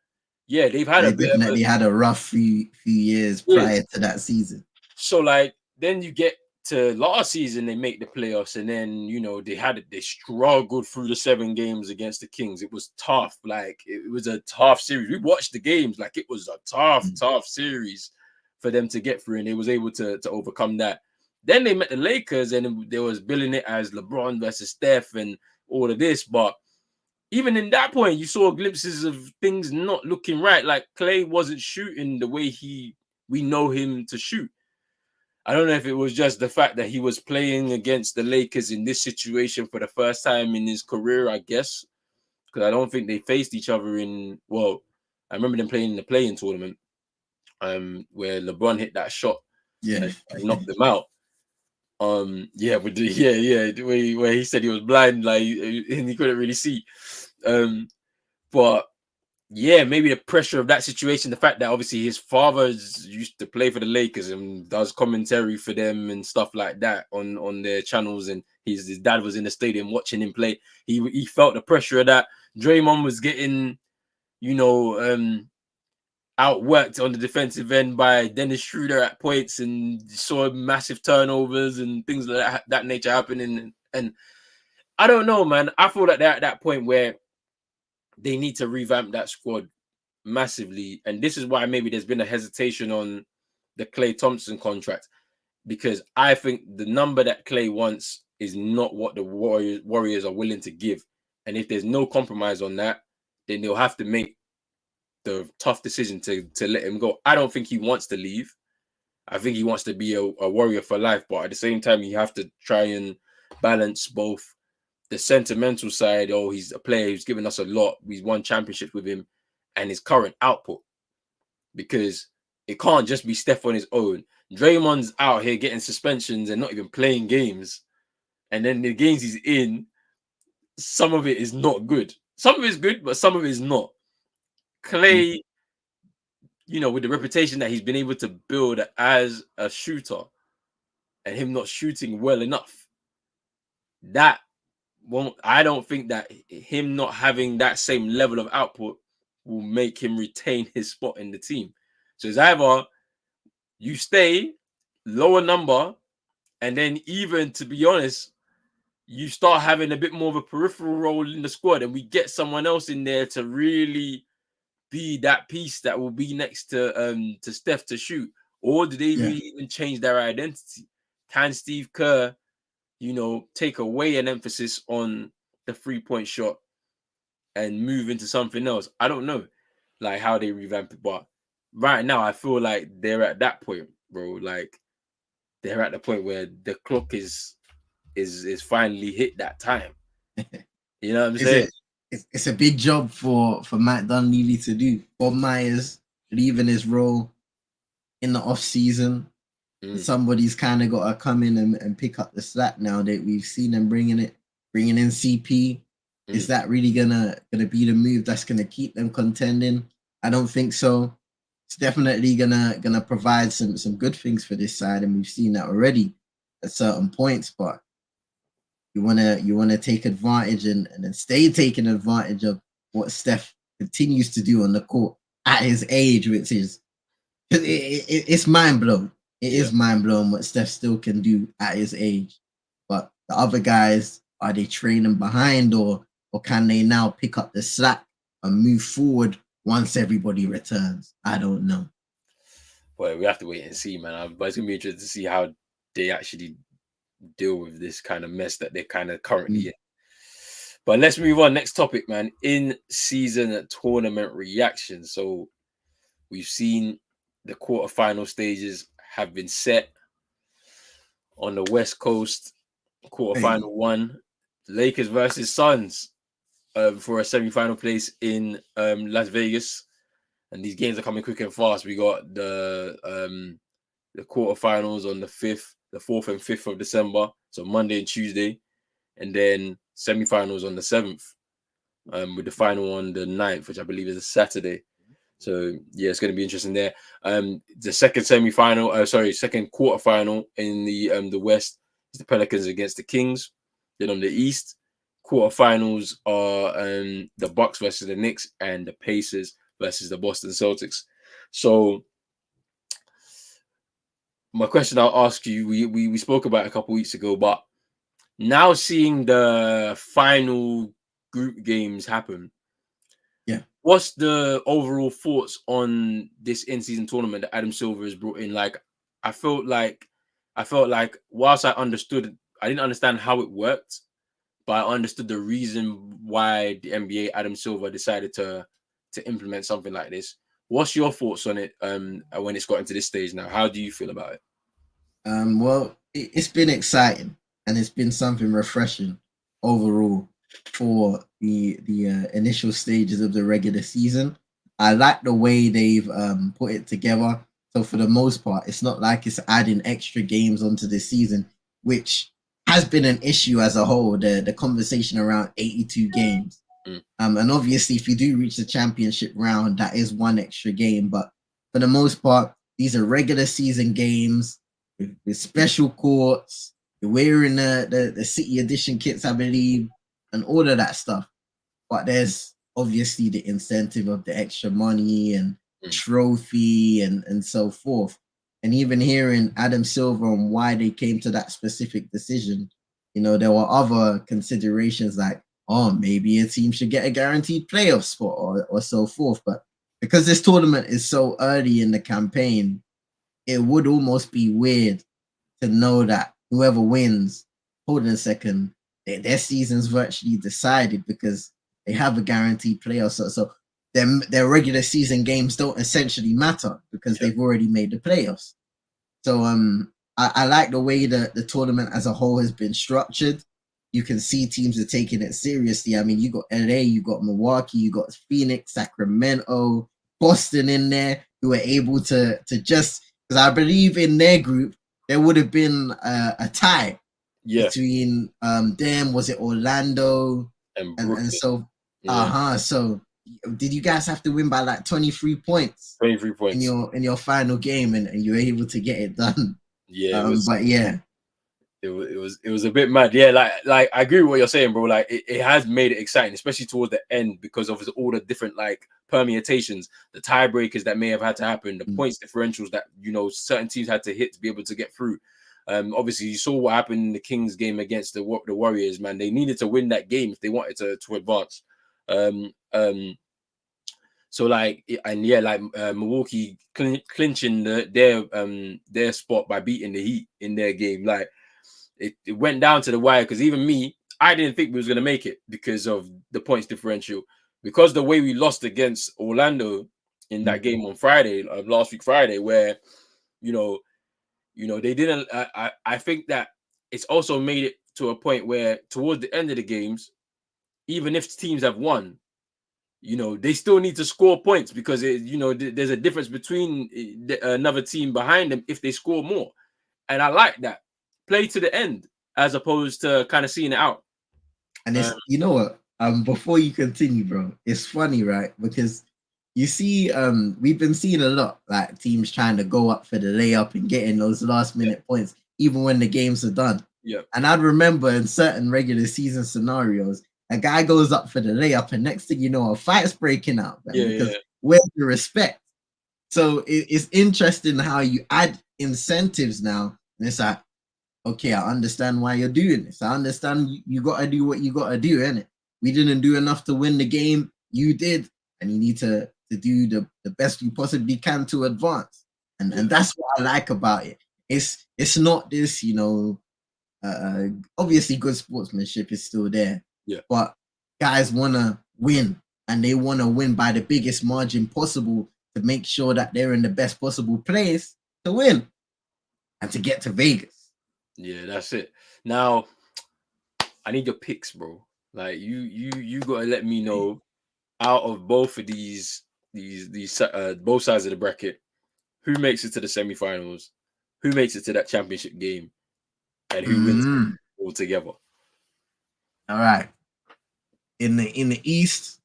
yeah, they definitely had a rough few years prior to that season. So like then you get to last season, they make the playoffs, and then you know they struggled through the 7 games against the Kings. It was tough. Like it was a tough series. We watched the games, like it was a tough series for them to get through, and they was able to overcome that. Then they met the Lakers, and they was billing it as LeBron versus Steph and all of this. But even in that point, you saw glimpses of things not looking right. Like Clay wasn't shooting the way we know him to shoot. I don't know if it was just the fact that he was playing against the Lakers in this situation for the first time in his career, I guess. Because I don't think they faced each other I remember them playing in the play-in tournament where LeBron hit that shot and knocked them out. Where he said he was blind, like, and he couldn't really see. But yeah, maybe the pressure of that situation, the fact that obviously his father used to play for the Lakers and does commentary for them and stuff like that on their channels, and his dad was in the stadium watching him play. He felt the pressure of that. Draymond was getting, outworked on the defensive end by Dennis Schroeder at points, and saw massive turnovers and things like that nature happening. And I don't know, man. I feel like they're at that point where they need to revamp that squad massively. And this is why maybe there's been a hesitation on the Klay Thompson contract, because I think the number that Klay wants is not what the Warriors are willing to give. And if there's no compromise on that, then they'll have to make the tough decision to let him go. I don't think he wants to leave. I think he wants to be a Warrior for life, but at the same time, you have to try and balance both the sentimental side. Oh, he's a player who's given us a lot. We've won championships with him, and his current output, because it can't just be Steph on his own. Draymond's out here getting suspensions and not even playing games, and then the games he's in, some of it is not good. Some of it is good, but some of it is not. Clay, with the reputation that he's been able to build as a shooter, and him not shooting well enough, that won't. I don't think that him not having that same level of output will make him retain his spot in the team. So it's either you stay lower number, and then even, to be honest, you start having a bit more of a peripheral role in the squad, and we get someone else in there to really be that piece that will be next to Steph to shoot. Or do they really even change their identity? Can Steve Kerr, take away an emphasis on the 3-point shot and move into something else? I don't know, like, how they revamp it, but right now I feel like they're at that point, bro. Like, they're at the point where the clock is finally hit that time. You know what I'm saying? It's a big job for Matt Dunleavy to do. Bob Myers leaving his role in the off season. Somebody's kind of got to come in and pick up the slack now that we've seen them bringing in CP. Is that really gonna be the move that's gonna keep them contending? I don't think so. It's definitely gonna provide some good things for this side, and we've seen that already at certain points. But you wanna take advantage and then stay taking advantage of what Steph continues to do on the court at his age, which is it's mind blowing. It is mind blowing what Steph still can do at his age. But the other guys, are they training behind, or can they now pick up the slack and move forward once everybody returns? I don't know. Well, we have to wait and see, man. But it's gonna be interesting to see how they actually deal with this kind of mess that they're kind of currently in. But let's move on. Next topic, man. In-season tournament reaction. So we've seen the quarterfinal stages have been set on the West Coast. Quarterfinal one, Lakers versus Suns for a semi-final place in Las Vegas. And these games are coming quick and fast. We got the quarterfinals on the 4th and 5th of December, so Monday and Tuesday, and then semi-finals on the 7th, with the final on the 9th, which I believe is a Saturday. So yeah, it's going to be interesting there. The second quarterfinal in the West is the Pelicans against the Kings. Then on the East, quarterfinals are the Bucks versus the Knicks and the Pacers versus the Boston Celtics. So my question I'll ask you, we spoke about it a couple weeks ago, but now seeing the final group games happen, what's the overall thoughts on this in-season tournament that Adam Silver has brought in? Like, I felt like whilst I didn't understand how it worked, but I understood the reason why the NBA, Adam Silver, decided to implement something like this. What's your thoughts on it when it's gotten to this stage now? How do you feel about it? Well, it's been exciting, and it's been something refreshing overall for the initial stages of the regular season. I like the way they've put it together. So for the most part, it's not like it's adding extra games onto the season, which has been an issue as a whole, the conversation around 82 games. And obviously, if you do reach the championship round, that is one extra game. But for the most part, these are regular season games with special courts. You're wearing the City Edition kits, I believe, and all of that stuff. But there's obviously the incentive of the extra money and trophy and so forth. And even hearing Adam Silver and why they came to that specific decision, there were other considerations like, maybe a team should get a guaranteed playoff spot or so forth. But because this tournament is so early in the campaign, it would almost be weird to know that whoever wins, hold on a second, their season's virtually decided because they have a guaranteed playoff. So their regular season games don't essentially matter because they've already made the playoffs. So I like the way that the tournament as a whole has been structured. You can see teams are taking it seriously. I mean, you got LA, you got Milwaukee, you got Phoenix, Sacramento, Boston in there, who were able to just, because I believe in their group there would have been a tie between them, was it Orlando and so so did you guys have to win by like 23 points? 23 points in your final game, and you were able to get it done. But yeah. It was a bit mad. Yeah, like I agree with what you're saying, bro. Like it has made it exciting, especially towards the end, because of all the different like permutations, the tiebreakers that may have had to happen, the points differentials that certain teams had to hit to be able to get through. Obviously you saw what happened in the Kings game against the Warriors, man. They needed to win that game if they wanted to advance. So like, and yeah, like Milwaukee clinching their spot by beating the Heat in their game. Like it went down to the wire, because even me, I didn't think we was gonna make it because of the points differential, because the way we lost against Orlando in that game on Friday, last week Friday, where they didn't. I think that it's also made it to a point where towards the end of the games, even if teams have won, they still need to score points, because there's a difference between another team behind them if they score more. And I like that. Play to the end as opposed to kind of seeing it out. And it's, you know what? Before you continue, bro, it's funny, right? Because you see, we've been seeing a lot, like teams trying to go up for the layup and getting those last minute points, even when the games are done. Yeah. And I'd remember in certain regular season scenarios, a guy goes up for the layup, and next thing you know, a fight's breaking out. Because where's the respect? So it's interesting how you add incentives now. And it's like, okay, I understand why you're doing this. I understand you got to do what you got to do, innit? We didn't do enough to win the game. You did. And you need to do the best you possibly can to advance. And that's what I like about it. It's not this, obviously good sportsmanship is still there. Yeah. But guys want to win, and they want to win by the biggest margin possible to make sure that they're in the best possible place to win and to get to Vegas. Yeah, that's it. Now, I need your picks, bro. Like you gotta let me know, out of both of these both sides of the bracket, who makes it to the semifinals, who makes it to that championship game, and who wins all together. All right. In the East,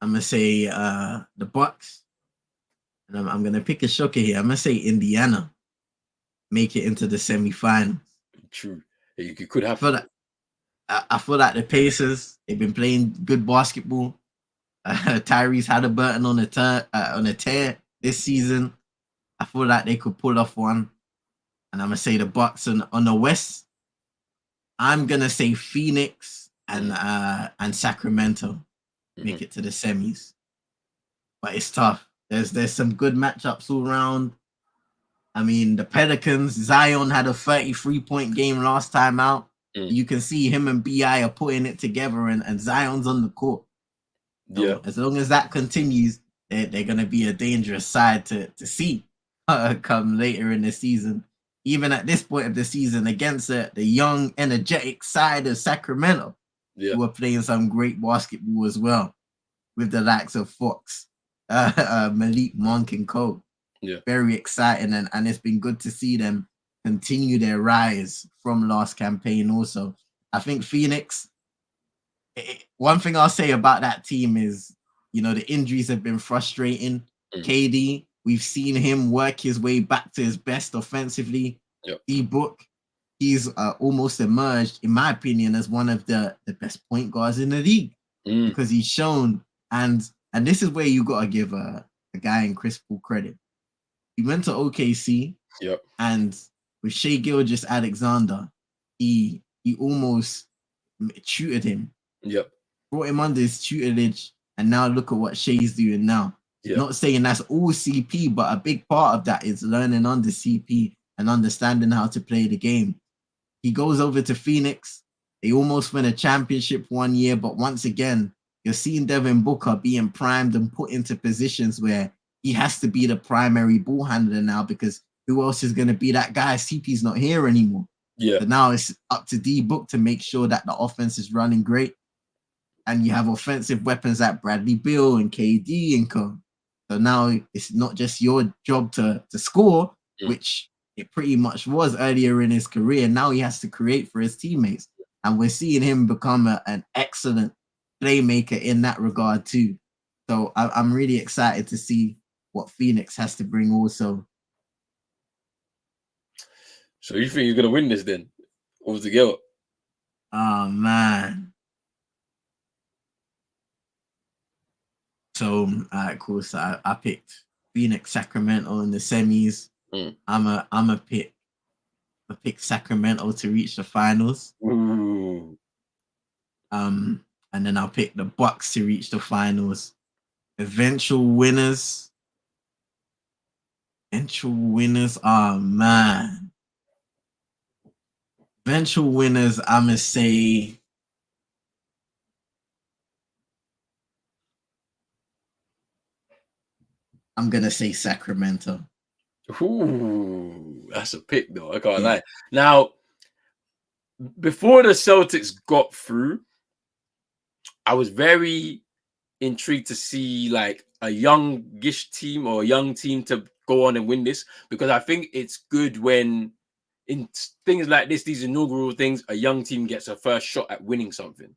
I'm gonna say the Bucks, and I'm gonna pick a shocker here. I'm gonna say Indiana make it into the semifinals. True, you could have. I feel like the Pacers, they've been playing good basketball. Tyrese Halliburton on a tear this season. I feel like they could pull off one, and I'm gonna say the Bucks. And on the West, I'm gonna say Phoenix and Sacramento make it to the semis. But it's tough. There's some good matchups all around. I mean, the Pelicans, Zion had a 33-point game last time out. You can see him and BI are putting it together, and Zion's on the court. Yeah. So as long as that continues, they're going to be a dangerous side to see come later in the season. Even at this point of the season, against the young, energetic side of Sacramento, who are playing some great basketball as well, with the likes of Fox, Malik Monk and co. Yeah. Very exciting, and it's been good to see them continue their rise from last campaign also. I think Phoenix, one thing I'll say about that team is, the injuries have been frustrating. KD, we've seen him work his way back to his best offensively. D-Book, he's almost emerged, in my opinion, as one of the best point guards in the league because he's shown, and this is where you got to give a guy in Chris Paul credit. He went to OKC, and with Shai Gilgeous-Alexander, he almost tutored him. Brought him under his tutelage, and now look at what Shai's doing now. Not saying that's all CP, but a big part of that is learning under CP and understanding how to play the game. He goes over to Phoenix. They almost win a championship one year, but once again, you're seeing Devin Booker being primed and put into positions where he has to be the primary ball handler now, because who else is going to be that guy? CP's not here anymore. Yeah. So now it's up to D-Book to make sure that the offense is running great. And you have offensive weapons like Bradley Beal and KD and co. So now it's not just your job to score, which it pretty much was earlier in his career. Now he has to create for his teammates. And we're seeing him become an excellent playmaker in that regard too. So I'm really excited to see what Phoenix has to bring also. So you think you're going to win this then? Altogether? Oh, man. So, all right, cool. So I picked Phoenix, Sacramento in the semis. I'm a pick Sacramento to reach the finals. Ooh. And then I'll pick the Bucks to reach the finals. Eventual winners. Oh man. Eventual winners, I'm gonna say Sacramento. Ooh, that's a pick though. I can't lie. Now, before the Celtics got through, I was very intrigued to see like a youngish team or a young team to go on and win this, because I think it's good when in things like this, these inaugural things, a young team gets a first shot at winning something.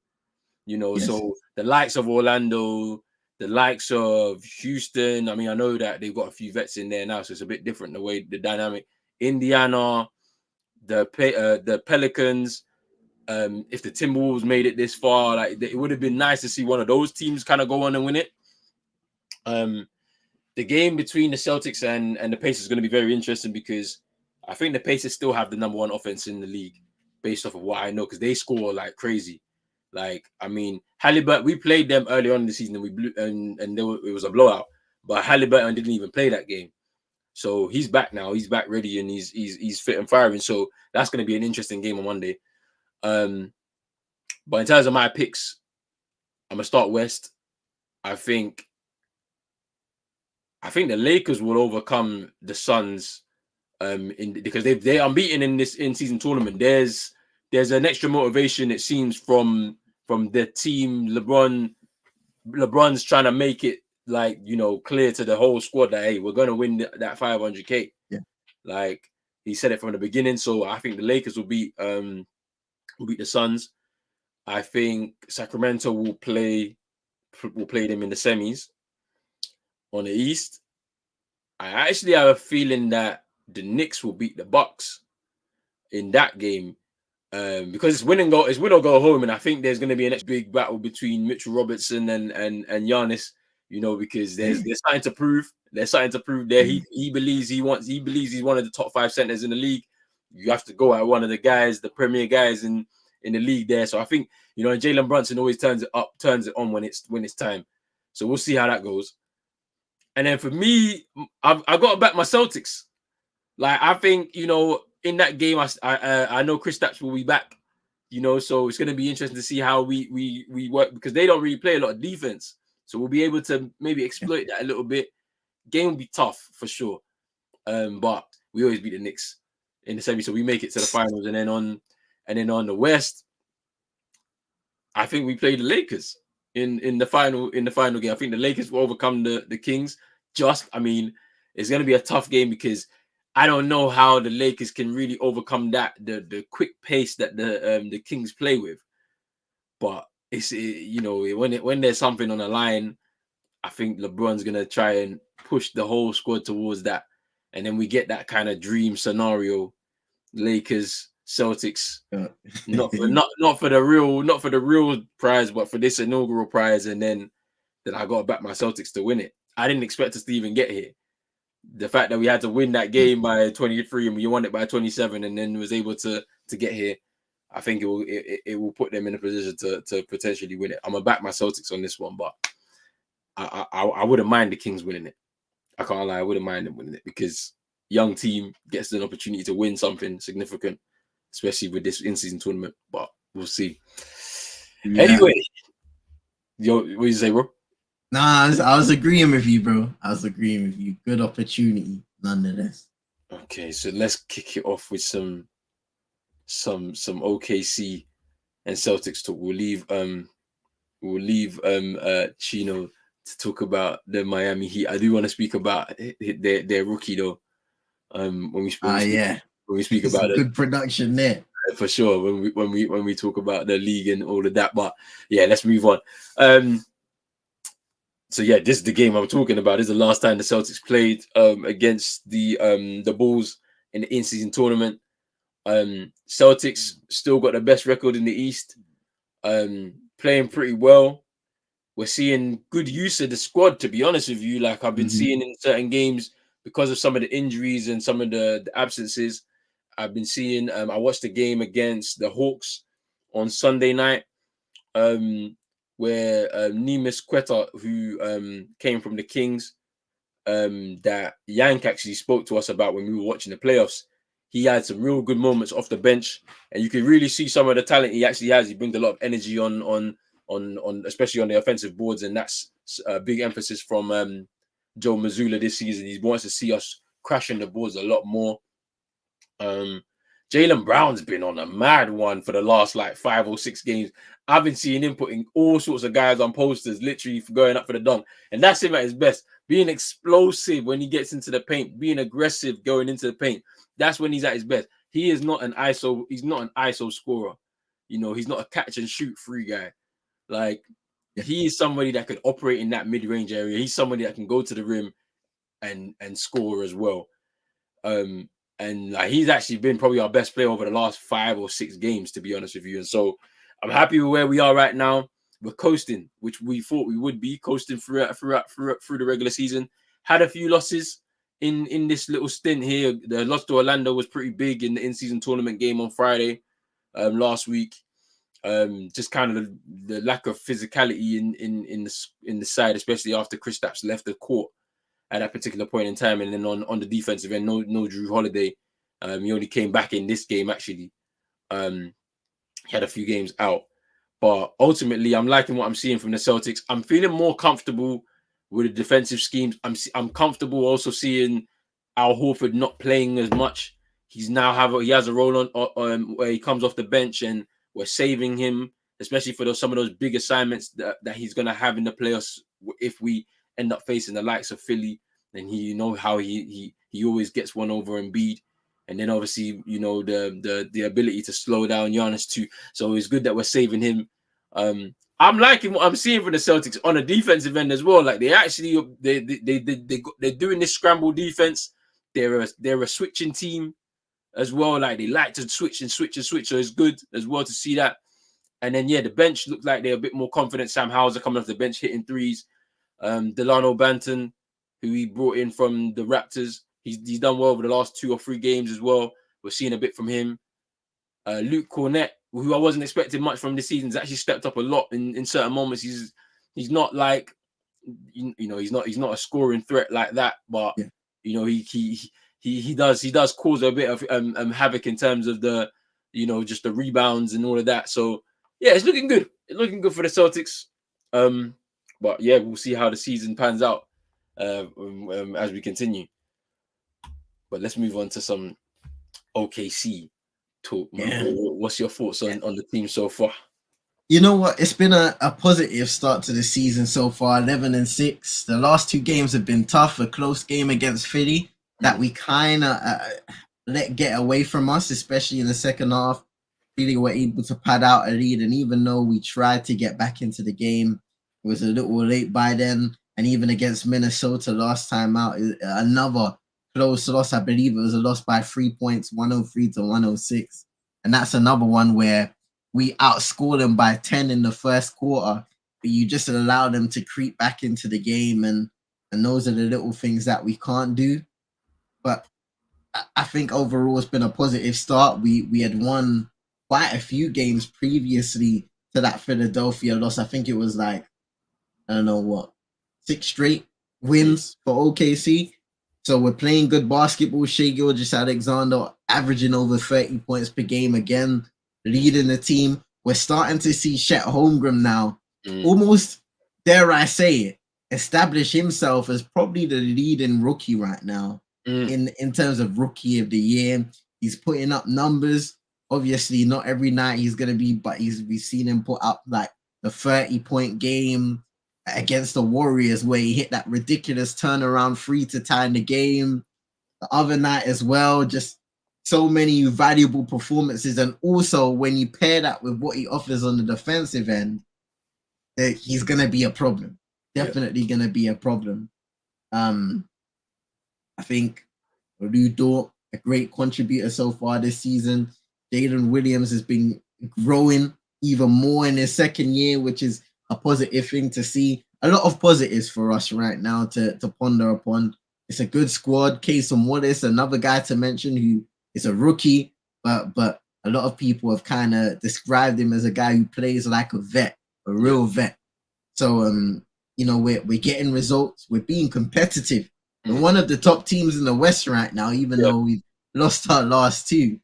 You know, Yes. So the likes of Orlando, the likes of Houston. I mean, I know that they've got a few vets in there now, so it's a bit different the way the dynamic. Indiana, the Pelicans. If the Timberwolves made it this far, like it would have been nice to see one of those teams kind of go on and win it. The game between the Celtics and the Pacers is going to be very interesting, because I think the Pacers still have the number one offense in the league based off of what I know, because they score like crazy. Like, I mean, Halliburton, we played them early on in the season and we blew, and it was a blowout, but Halliburton didn't even play that game. So he's back now. He's back ready and he's fit and firing. So that's going to be an interesting game on Monday. But in terms of my picks, I'm gonna start West. I think the Lakers will overcome the Suns, because they're unbeaten in this in-season tournament. There's an extra motivation, it seems, from the team. LeBron's trying to make it like, you know, clear to the whole squad that, hey, we're gonna win that 500K. Yeah, like he said it from the beginning. So I think the Lakers will beat the Suns. I think Sacramento will play them in the semis. On the East, I actually have a feeling that the Knicks will beat the Bucks in that game, because it's win or go home, and I think there's going to be a next big battle between Mitchell Robertson and Giannis. You know, because there's something to prove. There's something to prove there. He believes he's one of the top 5 centers in the league. You have to go at one of the guys, the premier guys in the league there. So I think, you know, Jalen Brunson always turns it on when it's time. So we'll see how that goes. And then for me, I've got to back my Celtics. Like, I think, you know, in that game, I know Kristaps will be back. You know, so it's going to be interesting to see how we work, because they don't really play a lot of defense. So we'll be able to maybe exploit that a little bit. Game will be tough for sure. But we always beat the Knicks in the semi, so we make it to the finals. And then on the West, I think we play the Lakers in the final game. I think the Lakers will overcome the Kings. I mean, it's going to be a tough game, because I don't know how the Lakers can really overcome the quick pace that the Kings play with. But it's, you know, when there's something on the line, I think LeBron's going to try and push the whole squad towards that. And then we get that kind of dream scenario, Lakers, Celtics, not for the real prize, but for this inaugural prize. And then I got to back my Celtics to win it. I didn't expect us to even get here. The fact that we had to win that game by 23 and we won it by 27, and then was able to get here, I think it will put them in a position to potentially win it. I'm gonna back my Celtics on this one, but I wouldn't mind the Kings winning it. I can't lie, I wouldn't mind them winning it, because young team gets an opportunity to win something significant, especially with this in-season tournament. But we'll see. Yeah. Anyway, Yo, what you say, bro? Nah, I was agreeing with you, bro. I was agreeing with you. Good opportunity, nonetheless. Okay, so let's kick it off with some OKC and Celtics talk. We'll leave Chino to talk about the Miami Heat. I do want to speak about their rookie though. When we speak about good production there for sure. When we talk about the league and all of that, but yeah, let's move on. So yeah, this is the game I'm talking about. This is the last time the Celtics played against the Bulls in the in-season tournament. Celtics still got the best record in the East, playing pretty well. We're seeing good use of the squad, to be honest with you. Like I've been seeing in certain games because of some of the injuries and some of the absences. I've been seeing. I watched the game against the Hawks on Sunday night, where Neemias Quetta, who came from the Kings, that Yank actually spoke to us about when we were watching the playoffs. He had some real good moments off the bench, and you can really see some of the talent he actually has. He brings a lot of energy on especially on the offensive boards, and that's a big emphasis from Joe Mazzulla this season. He wants to see us crashing the boards a lot more. Jaylen Brown's been on a mad one for the last like 5 or 6 games. I've been seeing him putting all sorts of guys on posters, literally for going up for the dunk, and that's him at his best. Being explosive when he gets into the paint, being aggressive going into the paint. That's when he's at his best. He is not an ISO. He's not an ISO scorer. You know, he's not a catch and shoot free guy. Like he is somebody that could operate in that mid-range area. He's somebody that can go to the rim and score as well. And like he's actually been probably our best player over the last 5 or 6 games, to be honest with you. And so I'm happy with where we are right now. We're coasting, which we thought we would be coasting through the regular season. Had a few losses in this little stint here. The loss to Orlando was pretty big in the in-season tournament game on Friday last week. Just kind of the lack of physicality in the side, especially after Kristaps left the court at that particular point in time, and then on the defensive end, no Jrue Holiday. He only came back in this game actually. He had a few games out, but ultimately, I'm liking what I'm seeing from the Celtics. I'm feeling more comfortable with the defensive schemes. I'm comfortable also seeing Al Horford not playing as much. He has a role on where he comes off the bench, and we're saving him, especially for some of those big assignments that he's going to have in the playoffs if we end up facing the likes of Philly. And he how he always gets one over Embiid. And then obviously, the ability to slow down Giannis too. So it's good that we're saving him. I'm liking what I'm seeing from the Celtics on a defensive end as well. Like they're doing this scramble defense. They're a switching team as well. Like they like to switch. So it's good as well to see that. And then the bench looked like they're a bit more confident. Sam Hauser coming off the bench hitting threes. Delano Banton, who he brought in from the Raptors, he's done well over the last 2 or 3 games as well. We're seeing a bit from him. Luke Cornett, who I wasn't expecting much from this season, has actually stepped up a lot in certain moments. He's not like he's not a scoring threat like that, but he does cause a bit of havoc in terms of the just the rebounds and all of that. So yeah, it's looking good. It's looking good for the Celtics. But yeah, we'll see how the season pans out as we continue. But let's move on to some OKC talk. Yeah. What's your thoughts on the team so far? You know what? It's been a positive start to the season so far, 11-6. The last 2 games have been tough. A close game against Philly that we kind of let get away from us, especially in the second half. Really were able to pad out a lead, and even though we tried to get back into the game, it was a little late by then. And even against Minnesota last time out, another close loss. I believe it was a loss by 3 points, 103-106. And that's another one where we outscored them by 10 in the first quarter, but you just allow them to creep back into the game. And those are the little things that we can't do. But I think overall it's been a positive start. We had won quite a few games previously to that Philadelphia loss. I think it was like, I don't know what, 6 straight wins for OKC. So we're playing good basketball. Shai Gilgeous-Alexander averaging over 30 points per game again, leading the team. We're starting to see Chet Holmgren now almost dare I say it, establish himself as probably the leading rookie right now in terms of rookie of the year. He's putting up numbers. Obviously, not every night he's gonna be, but we've seen him put up like the 30-point game against the Warriors where he hit that ridiculous turnaround free to tie in the game. The other night as well, just so many valuable performances. And also when you pair that with what he offers on the defensive end, he's going to be a problem. Definitely going to be a problem. I think Lu Dort, a great contributor so far this season. Jalen Williams has been growing even more in his second year, which is a positive thing to see. A lot of positives for us right now to ponder upon. It's a good squad. Kasem Wallace, another guy to mention who is a rookie, but a lot of people have kind of described him as a guy who plays like a vet, a real vet. So, we're getting results. We're being competitive. We're one of the top teams in the West right now, even though we've lost our last two.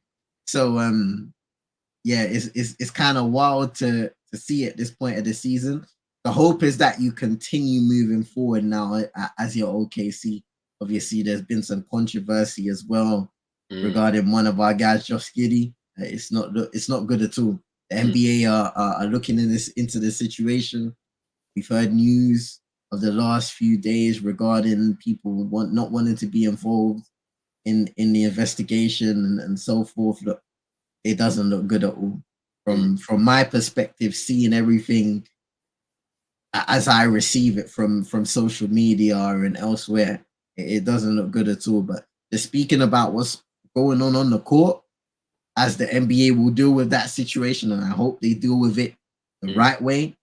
So, it's kind of wild to see at this point of the season. The hope is that you continue moving forward now as your OKC. Obviously, there's been some controversy as well regarding one of our guys, Josh Giddey. It's not good at all. The NBA are looking into this situation. We've heard news of the last few days regarding people not wanting to be involved in the investigation and so forth. Look, it doesn't look good at all. From my perspective, seeing everything as I receive it from social media and elsewhere, it doesn't look good at all. But just speaking about what's going on the court, as the NBA will deal with that situation, and I hope they deal with it the right way.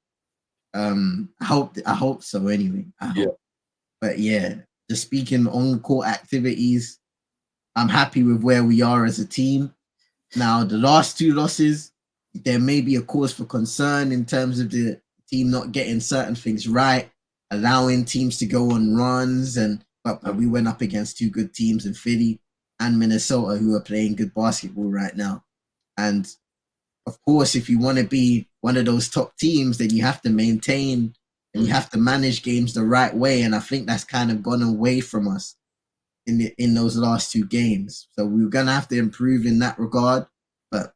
I hope so anyway. I hope. But yeah, just speaking on court activities, I'm happy with where we are as a team. Now, the last two losses, there may be a cause for concern in terms of the team not getting certain things right, allowing teams to go on runs, but we went up against two good teams in Philly and Minnesota who are playing good basketball right now. And of course, if you want to be one of those top teams, then you have to maintain and you have to manage games the right way. And I think that's kind of gone away from us in those last two games. So we're gonna have to improve in that regard. But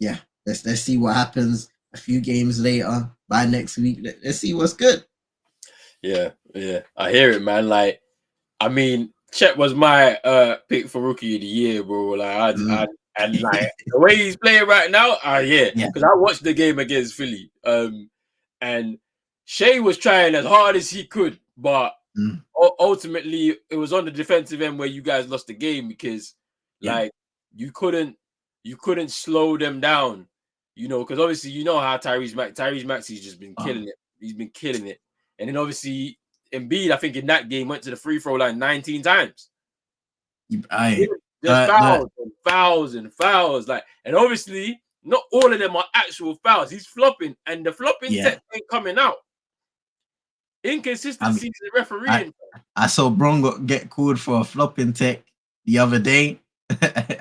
yeah, let's see what happens a few games later. By next week, let's see what's good. Yeah, I hear it, man. Like, I mean, Chet was my pick for rookie of the year, bro. Like, and like the way he's playing right now, because I watched the game against Philly, and Shea was trying as hard as he could, but ultimately it was on the defensive end where you guys lost the game because, like, you couldn't slow them down, because obviously you know how Tyrese Maxey's just been killing it. He's been killing it, and then obviously Embiid, I think in that game went to the free throw line 19 times. Fouls and fouls, like, and obviously not all of them are actual fouls. He's flopping, and the flopping tech ain't coming out. Inconsistency in the refereeing. I saw Bron get called for a flopping tech the other day,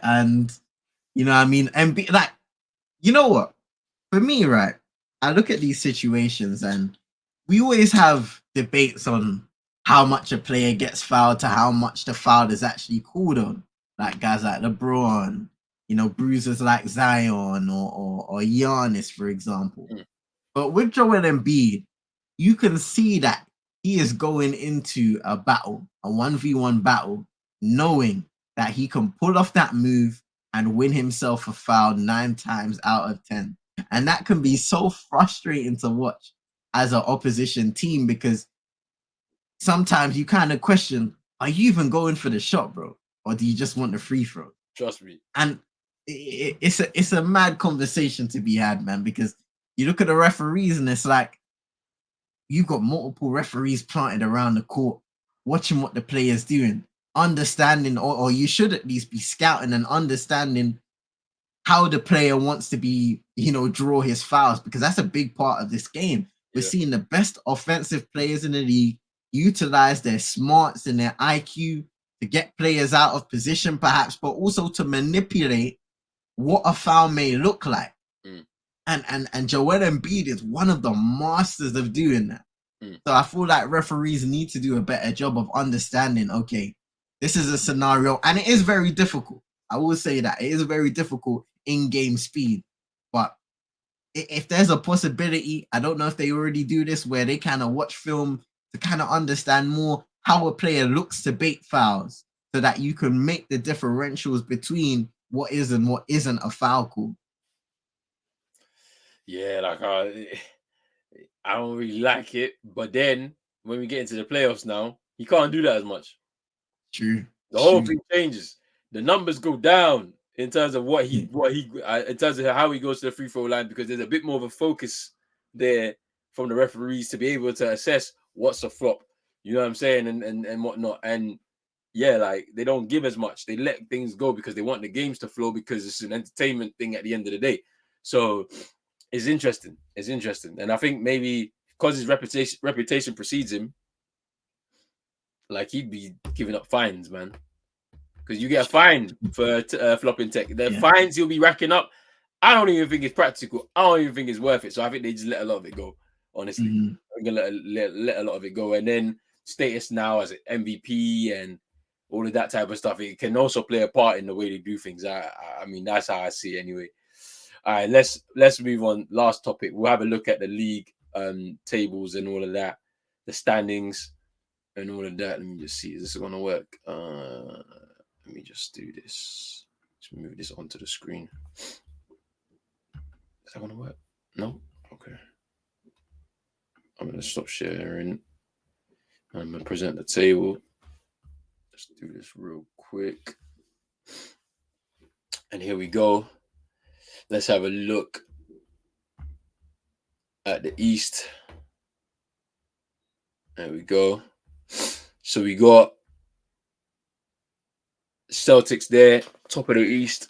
and and like, you know what? For me, right, I look at these situations, and we always have debates on how much a player gets fouled to how much the foul is actually called on. Like guys like LeBron, bruisers like Zion or Giannis, for example. But with Joel Embiid, you can see that he is going into a battle, a 1v1 battle, knowing that he can pull off that move and win himself a foul 9 times out of 10. And that can be so frustrating to watch as an opposition team, because sometimes you kind of question, are you even going for the shot, bro? Or do you just want the free throw? Trust me. And it's a mad conversation to be had, man, because you look at the referees and it's like you've got multiple referees planted around the court, watching what the player's doing, understanding, or you should at least be scouting and understanding how the player wants to be, draw his fouls, because that's a big part of this game. We're seeing the best offensive players in the league utilize their smarts and their IQ to get players out of position, perhaps, but also to manipulate what a foul may look like. And Joel Embiid is one of the masters of doing that. So I feel like referees need to do a better job of understanding, okay, this is a scenario, and it is very difficult. I will say that it is very difficult in-game speed. But if there's a possibility, I don't know if they already do this, where they kind of watch film to kind of understand more how a player looks to bait fouls, so that you can make the differentials between what is and what isn't a foul call. Yeah, like I don't really like it. But then when we get into the playoffs now, he can't do that as much. True. The whole thing changes. The numbers go down in terms of in terms of how he goes to the free throw line, because there's a bit more of a focus there from the referees to be able to assess what's a flop. You know what I'm saying, and whatnot. And yeah, like they don't give as much. They let things go because they want the games to flow, because it's an entertainment thing at the end of the day. So it's interesting. It's interesting, and I think maybe because his reputation precedes him, like he'd be giving up fines, man. Because you get a fine for flopping tech. The fines you'll be racking up, I don't even think it's practical. I don't even think it's worth it. So I think they just let a lot of it go. Honestly, I'm gonna let a lot of it go, and then status now as an MVP and all of that type of stuff, it can also play a part in the way they do things. I mean, that's how I see it anyway. All right, let's move on. Last topic. We'll have a look at the league tables and all of that, the standings and all of that. Let me just see. Is this going to work? Let me just do this. Let's move this onto the screen. Is that going to work? No? Okay. I'm going to stop sharing. I'm going to present the table. Let's do this real quick. And here we go. Let's have a look at the East. There we go. So we got Celtics there, top of the East.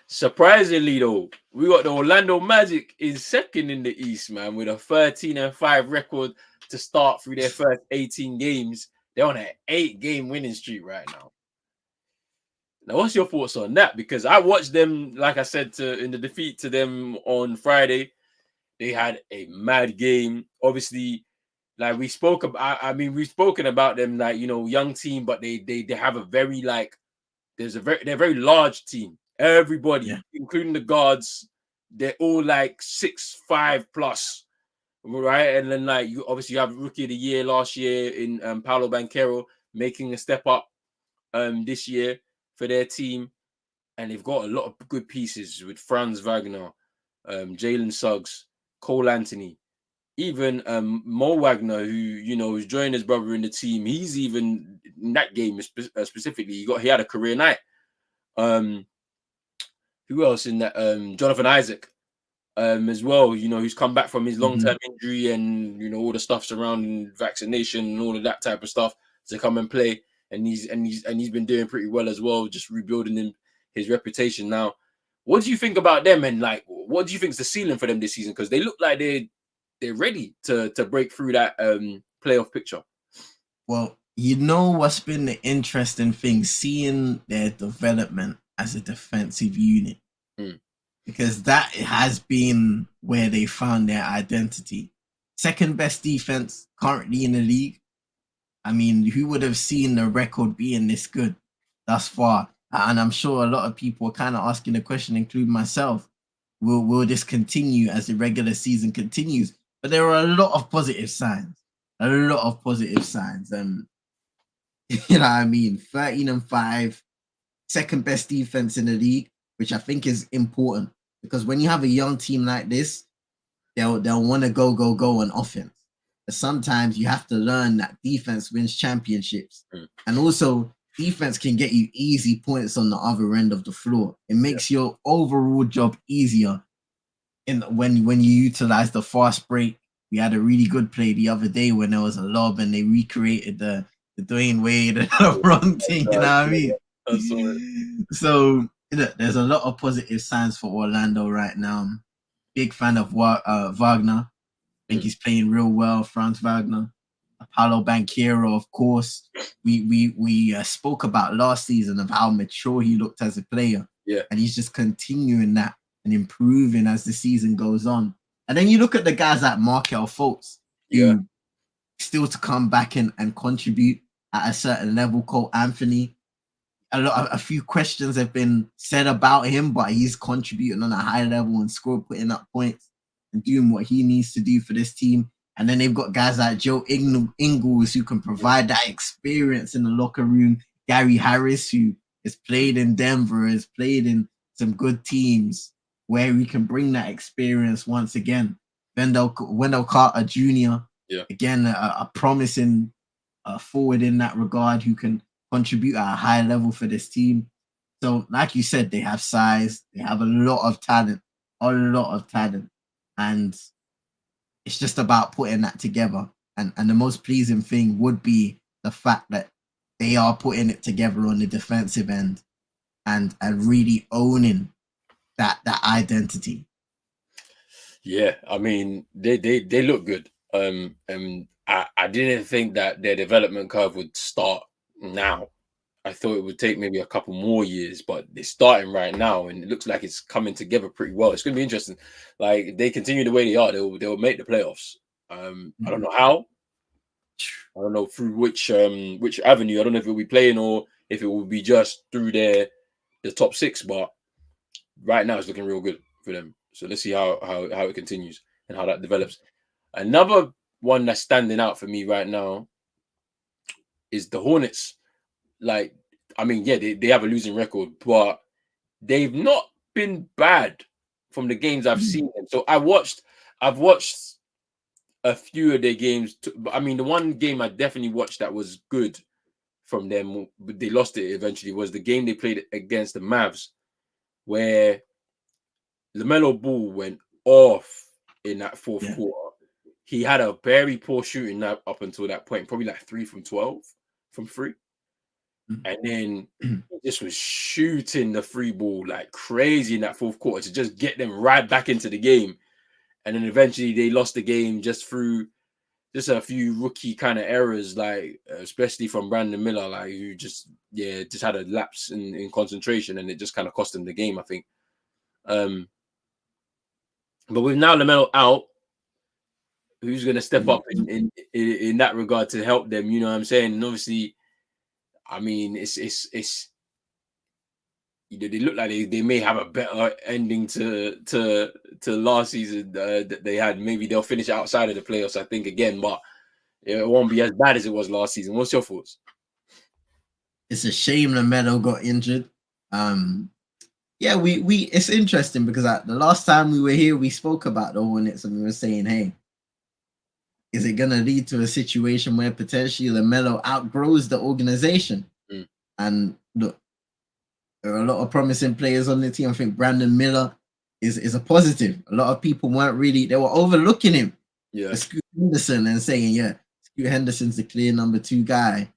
Surprisingly, though, we got the Orlando Magic in second in the East, man, with a 13-5 record to start through their first 18 games. They're on an 8-game winning streak right now. Now, what's your thoughts on that? Because I watched them, like I said, in the defeat to them on Friday. They had a mad game. Obviously, like we spoke about, we've spoken about them, like, you know, young team, but they have a very, like, they're a very large team. Everybody, including the guards, they're all like 6'5" plus, right? And then like you have rookie of the year last year in Paolo Banchero making a step up this year for their team, and they've got a lot of good pieces with Franz Wagner, Jalen Suggs, Cole Anthony, even Mo Wagner, who's joined his brother in the team. He's even in that game specifically. He had a career night. Who else in that? Jonathan Isaac, as well. Who's come back from his long-term injury and all the stuff surrounding vaccination and all of that type of stuff to come and play. And he's been doing pretty well as well, just rebuilding his reputation now. What do you think about them, and like, what do you think is the ceiling for them this season? Because they look like they're ready to break through that playoff picture. Well, what's been the interesting thing, seeing their development as a defensive unit, because that has been where they found their identity. Second best defense currently in the league. I mean, who would have seen the record being this good thus far? And I'm sure a lot of people are kind of asking the question, including myself, will this continue as the regular season continues? But there are a lot of positive signs. You know what I mean? 13-5, second best defense in the league, which I think is important, because when you have a young team like this, they'll want to go on offense. But sometimes you have to learn that defense wins championships. And also, defense can get you easy points on the other end of the floor. It makes your overall job easier when you utilize the fast break. We had a really good play the other day when there was a lob and they recreated the Dwayne Wade and LeBron thing, you know what I mean? So there's a lot of positive signs for Orlando right now. Big fan of Wagner. I think he's playing real well. Franz Wagner, Paolo Banchero, of course. We spoke about last season of how mature he looked as a player. Yeah. And he's just continuing that and improving as the season goes on. And then you look at the guys like Markelle Fultz, who still to come back and contribute at a certain level. Cole Anthony, a few questions have been said about him, but he's contributing on a high level and putting up points and doing what he needs to do for this team. And then they've got guys like Joe Ingles who can provide that experience in the locker room. Gary Harris, who has played in Denver, has played in some good teams where we can bring that experience once again. Wendell Carter Jr., again, a promising forward in that regard who can contribute at a high level for this team. So, like you said, they have size, they have a lot of talent, and it's just about putting that together. And the most pleasing thing would be the fact that they are putting it together on the defensive end and really owning that identity. Yeah, I mean, they look good. And I didn't think that their development curve would start now. I thought it would take maybe a couple more years, but they're starting right now, and it looks like it's coming together pretty well. It's going to be interesting. Like, if they continue the way they are, they'll make the playoffs. I don't know how. I don't know through which avenue. I don't know if it'll be playing or if it will be just through the top six. But right now, it's looking real good for them. So let's see how it continues and how that develops. Another one that's standing out for me right now is the Hornets. Like, I mean, yeah, they have a losing record, but they've not been bad from the games I've seen them. So I've watched a few of their games. I mean, the one game I definitely watched that was good from them, but they lost it eventually, was the game they played against the Mavs, where LaMelo Ball went off in that fourth quarter. He had a very poor shooting up until that point, probably like 3 from 12 from 3. And then he just was shooting the free ball like crazy in that fourth quarter to just get them right back into the game. And then eventually they lost the game just through just a few rookie kind of errors, like especially from Brandon Miller, like who just had a lapse in concentration, and it just kind of cost them the game, I think. But with now LaMelo out, who's going to step up in that regard to help them? You know what I'm saying? And obviously, I mean, it's they look like they may have a better ending to last season that they had. Maybe they'll finish outside of the playoffs, I think, again, but it won't be as bad as it was last season. What's your thoughts? It's a shame LaMelo got injured. Yeah, we it's interesting because the last time we were here, we spoke about the Hornets and we were saying, hey, is it going to lead to a situation where potentially LaMelo outgrows the organization? And look, there are a lot of promising players on the team. I think Brandon Miller is a positive. A lot of people they were overlooking him. Yeah. Scoot Henderson and saying, Scoot Henderson's the clear number 2 guy.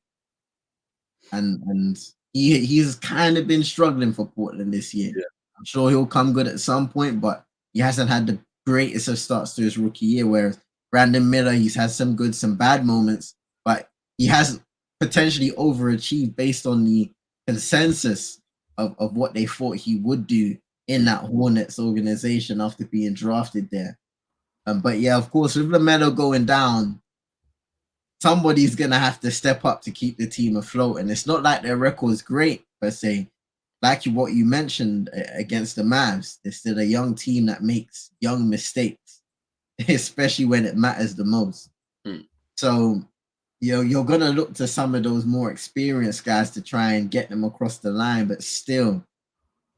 And he's kind of been struggling for Portland this year. Yeah. I'm sure he'll come good at some point, but he hasn't had the greatest of starts to his rookie year, whereas Brandon Miller, he's had some good, some bad moments, but he has potentially overachieved based on the consensus of what they thought he would do in that Hornets organization after being drafted there. But yeah, of course, with LaMelo going down, somebody's going to have to step up to keep the team afloat. And it's not like their record's great, per se. Like what you mentioned against the Mavs, they're still a young team that makes young mistakes, especially when it matters the most. So, you're going to look to some of those more experienced guys to try and get them across the line, but still,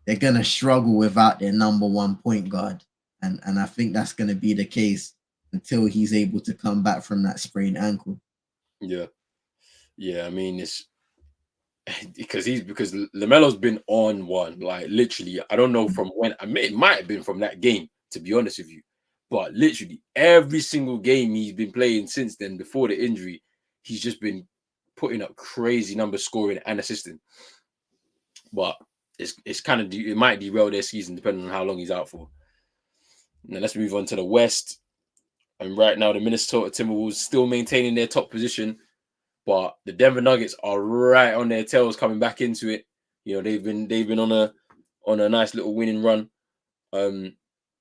they're going to struggle without their number 1 point guard. And I think that's going to be the case until he's able to come back from that sprained ankle. Yeah. I mean, it's because LaMelo's been on one, like literally. I don't know from when. It might have been from that game, to be honest with you. But literally every single game he's been playing since then, before the injury, he's just been putting up crazy numbers, scoring and assisting. But it's kind of it might derail their season depending on how long he's out for. Now let's move on to the West. And right now, the Minnesota Timberwolves still maintaining their top position, but the Denver Nuggets are right on their tails, coming back into it. They've been on a nice little winning run. The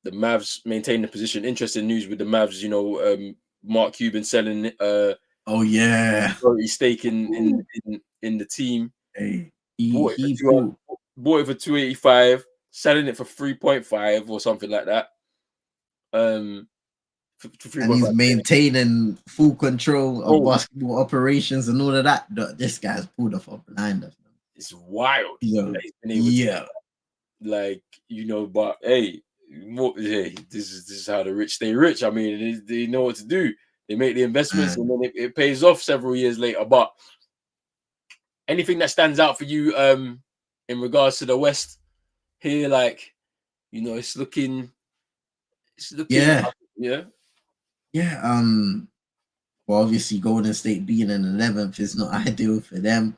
Mavs maintain the position. Interesting news with the Mavs. Mark Cuban selling Oh yeah. majority stake in the team. Hey, Bought it he for bought it for 285, selling it for 3.5 or something like that. For and he's 3.5. maintaining full control of Oh, basketball operations and all of that. This guy's pulled off a blinder. it's wild. Yeah, That he's been able to yeah. like, but hey, this is how the rich stay rich. I mean, they know what to do. They make the investments and then it pays off several years later. But anything that stands out for you in regards to the West here, like, it's looking Yeah. yeah. Well, obviously Golden State being in 11th is not ideal for them.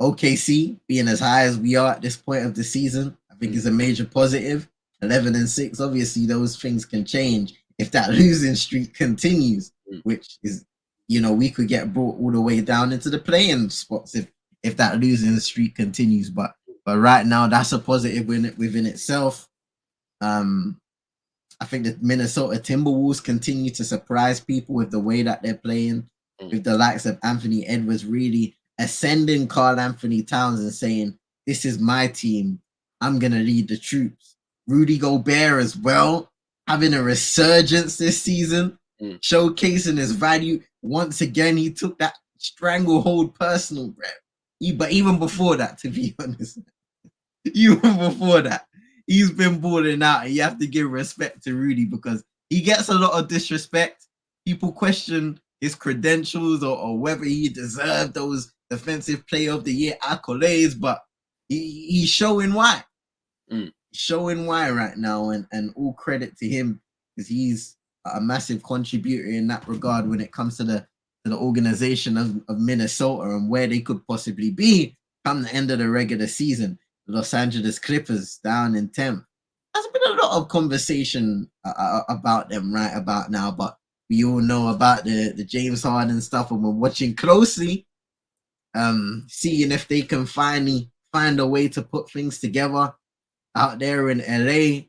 OKC being as high as we are at this point of the season, I think is a major positive. 11-6, obviously those things can change if that losing streak continues, which is, we could get brought all the way down into the playing spots if that losing streak continues. But right now, that's a positive within itself. I think the Minnesota Timberwolves continue to surprise people with the way that they're playing, with the likes of Anthony Edwards really ascending Karl Anthony Towns and saying, "This is my team. I'm going to lead the troops." Rudy Gobert as well, having a resurgence this season, showcasing his value. Once again, he took that stranglehold personal, but even before that, to be honest, he's been balling out, and you have to give respect to Rudy because he gets a lot of disrespect. People question his credentials or whether he deserved those Defensive Player of the Year accolades, but he's showing why. Showing why right now, and all credit to him because he's a massive contributor in that regard when it comes to the organization of Minnesota and where they could possibly be come the end of the regular season. Los Angeles Clippers down in 10th. There's been a lot of conversation about them right about now, but we all know about the James Harden stuff, and we're watching closely, seeing if they can finally find a way to put things together out there in LA.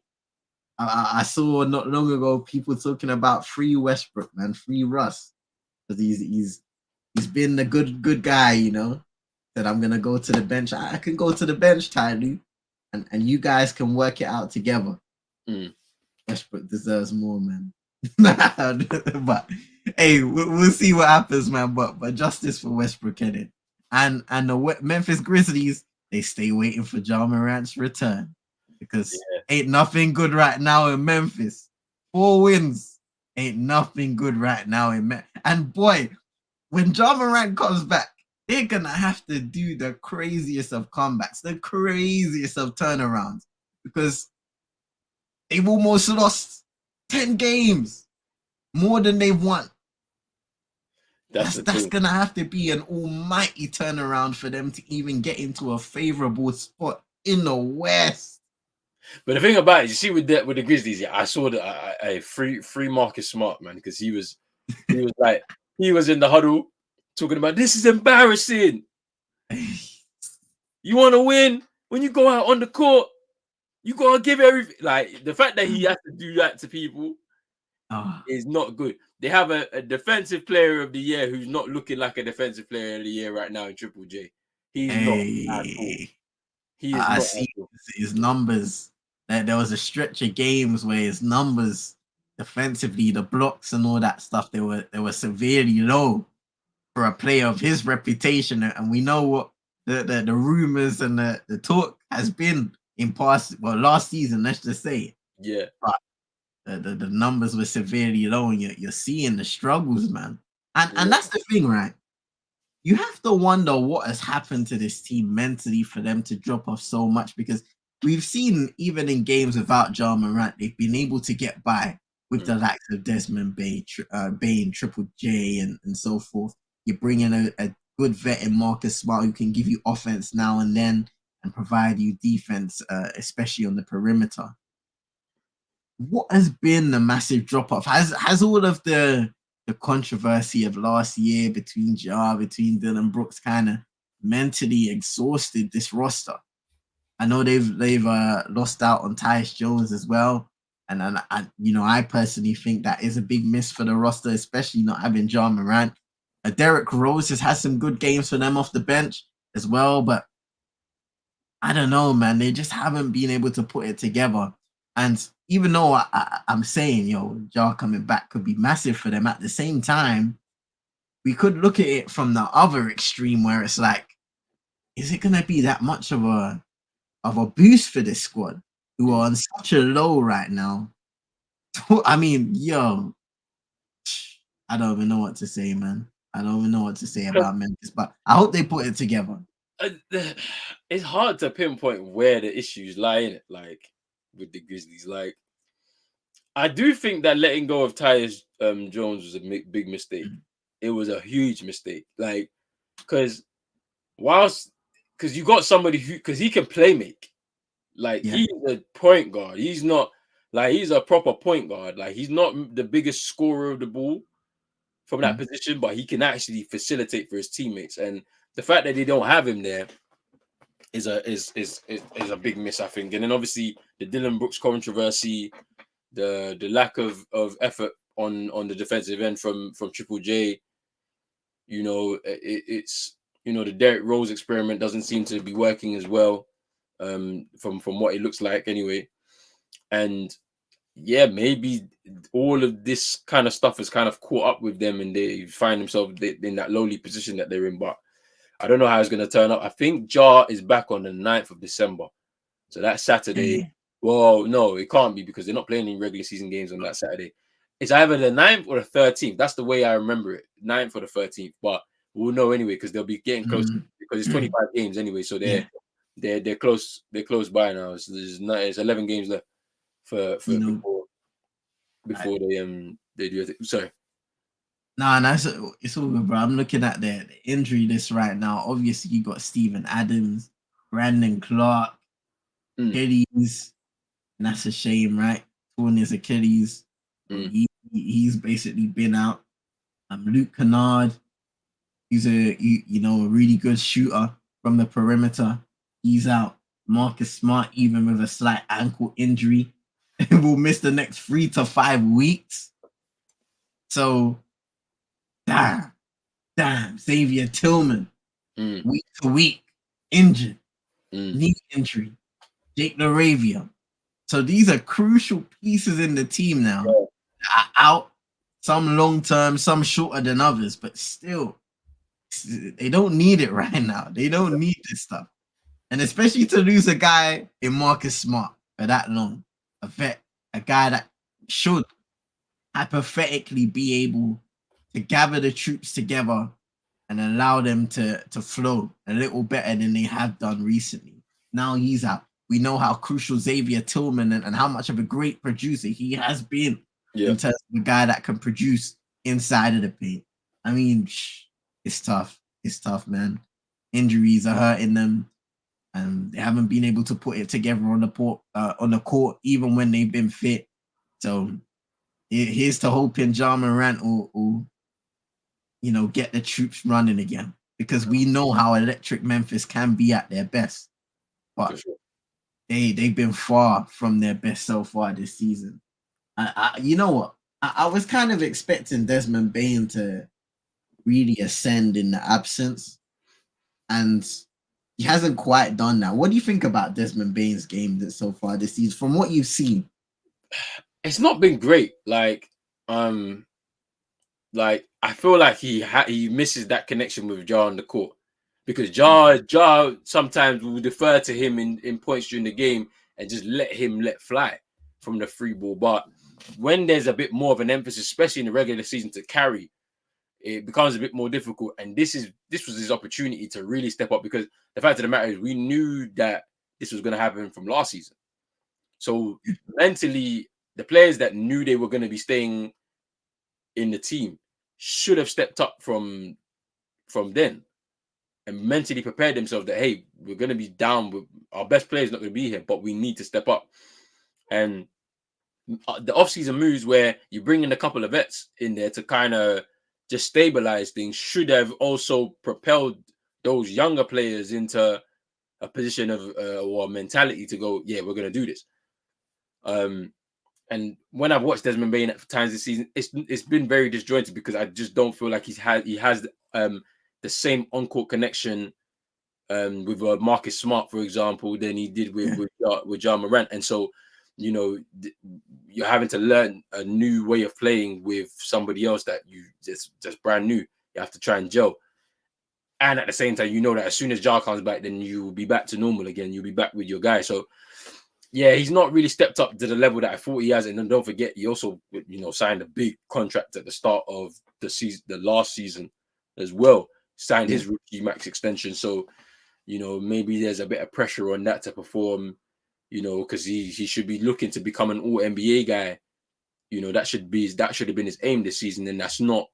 I saw not long ago people talking about free Westbrook, man, free Russ, because he's been the good guy, that I'm gonna go to the bench. I can go to the bench, Ty, and you guys can work it out together. Westbrook deserves more, man. But hey, we'll see what happens, man. But justice for Westbrook, innit? And the Memphis Grizzlies, they stay waiting for Ja Morant's return because ain't nothing good right now in Memphis. 4 wins ain't nothing good right now in Memphis. And boy, when Ja Morant comes back, they're going to have to do the craziest of comebacks, the craziest of turnarounds, because they've almost lost 10 games, more than they've won. That's going to have to be an almighty turnaround for them to even get into a favorable spot in the West. But the thing about it, you see with the Grizzlies, I saw that free Marcus Smart, man, because he was in the huddle, talking about this is embarrassing. You want to win when you go out on the court. You gotta give everything. Like the fact that he has to do that to people is not good. They have a defensive player of the year who's not looking like a defensive player of the year right now in Triple J. He's not at all. He is I see his numbers. There was a stretch of games where his numbers defensively, the blocks and all that stuff, they were severely low for a player of his reputation, and we know what the rumors and the talk has been in last season, let's just say. Yeah. But the numbers were severely low, and you're seeing the struggles, man. And that's the thing, right? You have to wonder what has happened to this team mentally for them to drop off so much, because we've seen even in games without Ja Morant, they've been able to get by with the likes of Desmond Bane, Triple J, and so forth. You bring in a good vet in Marcus Smart who can give you offense now and then and provide you defense, especially on the perimeter. What has been the massive drop-off? Has all of the controversy of last year between Dillon Brooks kind of mentally exhausted this roster? I know they've lost out on Tyus Jones as well. And I personally think that is a big miss for the roster, especially not having Ja Morant. Derek Rose has had some good games for them off the bench as well, but I don't know, man. They just haven't been able to put it together. And even though I'm saying, Ja coming back could be massive for them, at the same time, we could look at it from the other extreme where it's like, is it going to be that much of a boost for this squad who are on such a low right now? I mean, I don't even know what to say, man. I don't even know what to say about Memphis, but I hope they put it together. It's hard to pinpoint where the issues lie in it, like with the Grizzlies. Like, I do think that letting go of Tyus Jones was a big mistake. It was a huge mistake, like, because you got somebody because he can play make, like he's a point guard. He's not like he's a proper point guard. Like, he's not the biggest scorer of the ball from that position, but he can actually facilitate for his teammates. And the fact that they don't have him there is a big miss, I think. And then obviously the Dylan Brooks controversy, the lack of effort on the defensive end from Triple J. It's the Derrick Rose experiment doesn't seem to be working as well, from what it looks like anyway. And yeah, maybe all of this kind of stuff has kind of caught up with them and they find themselves in that lowly position that they're in. But I don't know how it's going to turn up. I think Ja is back on the 9th of December. So that's Saturday. Well, no, it can't be because they're not playing any regular season games on that Saturday. It's either the 9th or the 13th. That's the way I remember it. 9th or the 13th. But we'll know anyway because they'll be getting close because it's 25 games anyway. So they're close. They're close by now. So there's 11 games left for before they do it. Sorry. Nah, it's all good, bro. I'm looking at the injury list right now. Obviously, you got Steven Adams, Brandon Clark, Achilles, and that's a shame, right? Torn his Achilles. He's basically been out. Luke Kennard, he's a really good shooter from the perimeter. He's out. Marcus Smart, even with a slight ankle injury, will miss the next 3 to 5 weeks. So, damn. Xavier Tillman, week to week, injured, knee injury. Jake LaRavia. So these are crucial pieces in the team now. Are out, some long term, some shorter than others, but still, they don't need it right now. They don't need this stuff. And especially to lose a guy in Marcus Smart for that long, a vet, a guy that should hypothetically be able to gather the troops together and allow them to flow a little better than they have done recently. Now he's out. We know how crucial Xavier Tillman and how much of a great producer he has been in terms of a guy that can produce inside of the paint. I mean, it's tough. It's tough, man. Injuries are hurting them, and they haven't been able to put it together on the court, even when they've been fit. So here's to hoping Ja Morant will get the troops running again, because we know how electric Memphis can be at their best. But they've been far from their best so far this season. You know what? I was kind of expecting Desmond Bane to really ascend in the absence, and he hasn't quite done that. What do you think about Desmond Bane's game so far this season, from what you've seen? It's not been great. Like I feel like he misses that connection with Ja on the court, because Ja sometimes will defer to him in points during the game and just let fly from the free ball. But when there's a bit more of an emphasis, especially in the regular season, to carry, it becomes a bit more difficult. And this was his opportunity to really step up, because the fact of the matter is we knew that this was going to happen from last season. So mentally, the players that knew they were going to be staying in the team should have stepped up from then and mentally prepared themselves that, hey, we're going to be down with our best players, not going to be here, but we need to step up. And the offseason moves where you bring in a couple of vets in there to kind of just stabilize things should have also propelled those younger players into a position of or a mentality to go, yeah, we're going to do this. And when I've watched Desmond Bain at times this season, it's been very disjointed because I just don't feel like he has the same on-court connection with Marcus Smart, for example, than he did with Ja Morant. And so, you know, you're having to learn a new way of playing with somebody else that you just brand new. You have to try and gel. And at the same time, you know that as soon as Ja comes back, then you will be back to normal again. You'll be back with your guy. So, yeah, he's not really stepped up to the level that I thought he has. And then don't forget, he also, you know, signed a big contract at the start of the season, the last season as well. Signed his rookie max extension. So, you know, maybe there's a bit of pressure on that to perform, you know, because he should be looking to become an all NBA guy. You know, that should have been his aim this season. And it's not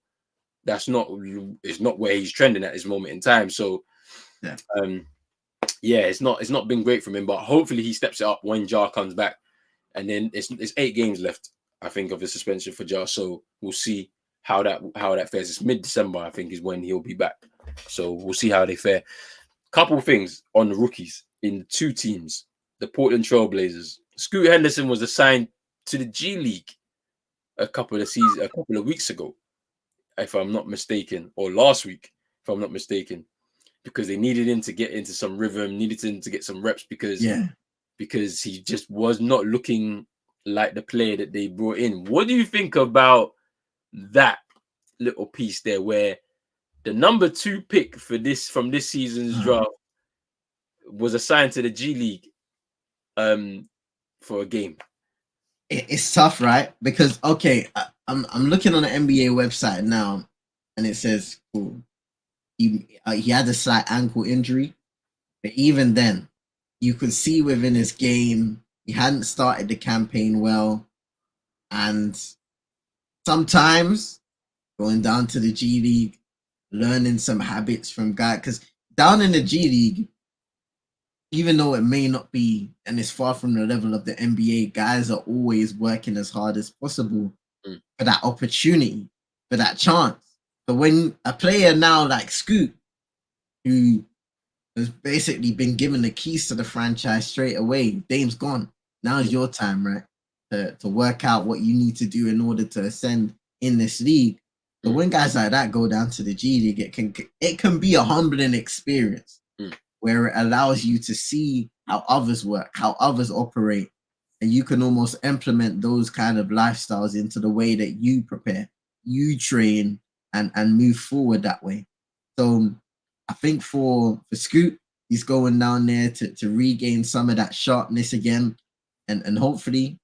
where he's trending at this moment in time. So, it's not been great from him, but hopefully he steps it up when Ja comes back. And then it's 8 games left, I think, of the suspension for Ja. So we'll see how that fares. It's mid-December, I think, is when he'll be back. So we'll see how they fare. Couple of things on the rookies in 2 teams, the Portland Trailblazers. Scoot Henderson was assigned to the G League a couple of weeks ago, if I'm not mistaken, or last week, if I'm not mistaken, because they needed him to get into some rhythm, needed him to get some reps because he just was not looking like the player that they brought in. What do you think about that little piece there, where the number 2 pick from this season's draft was assigned to the G League for a game? It's tough, right? Because I'm looking on the NBA website now, and it says he had a slight ankle injury, but even then, you could see within his game he hadn't started the campaign well, and sometimes going down to the G League, learning some habits from guys, because down in the G League, even though it may not be, and it's far from the level of the NBA, guys are always working as hard as possible for that opportunity, for that chance. But when a player now like Scoot, who has basically been given the keys to the franchise straight away, Dame's gone. Now is your time, right? To work out what you need to do in order to ascend in this league. But when guys like that go down to the G League, it can be a humbling experience where it allows you to see how others work, how others operate, and you can almost implement those kind of lifestyles into the way that you prepare, you train, and move forward that way. So I think for Scoot, he's going down there to regain some of that sharpness again, and hopefully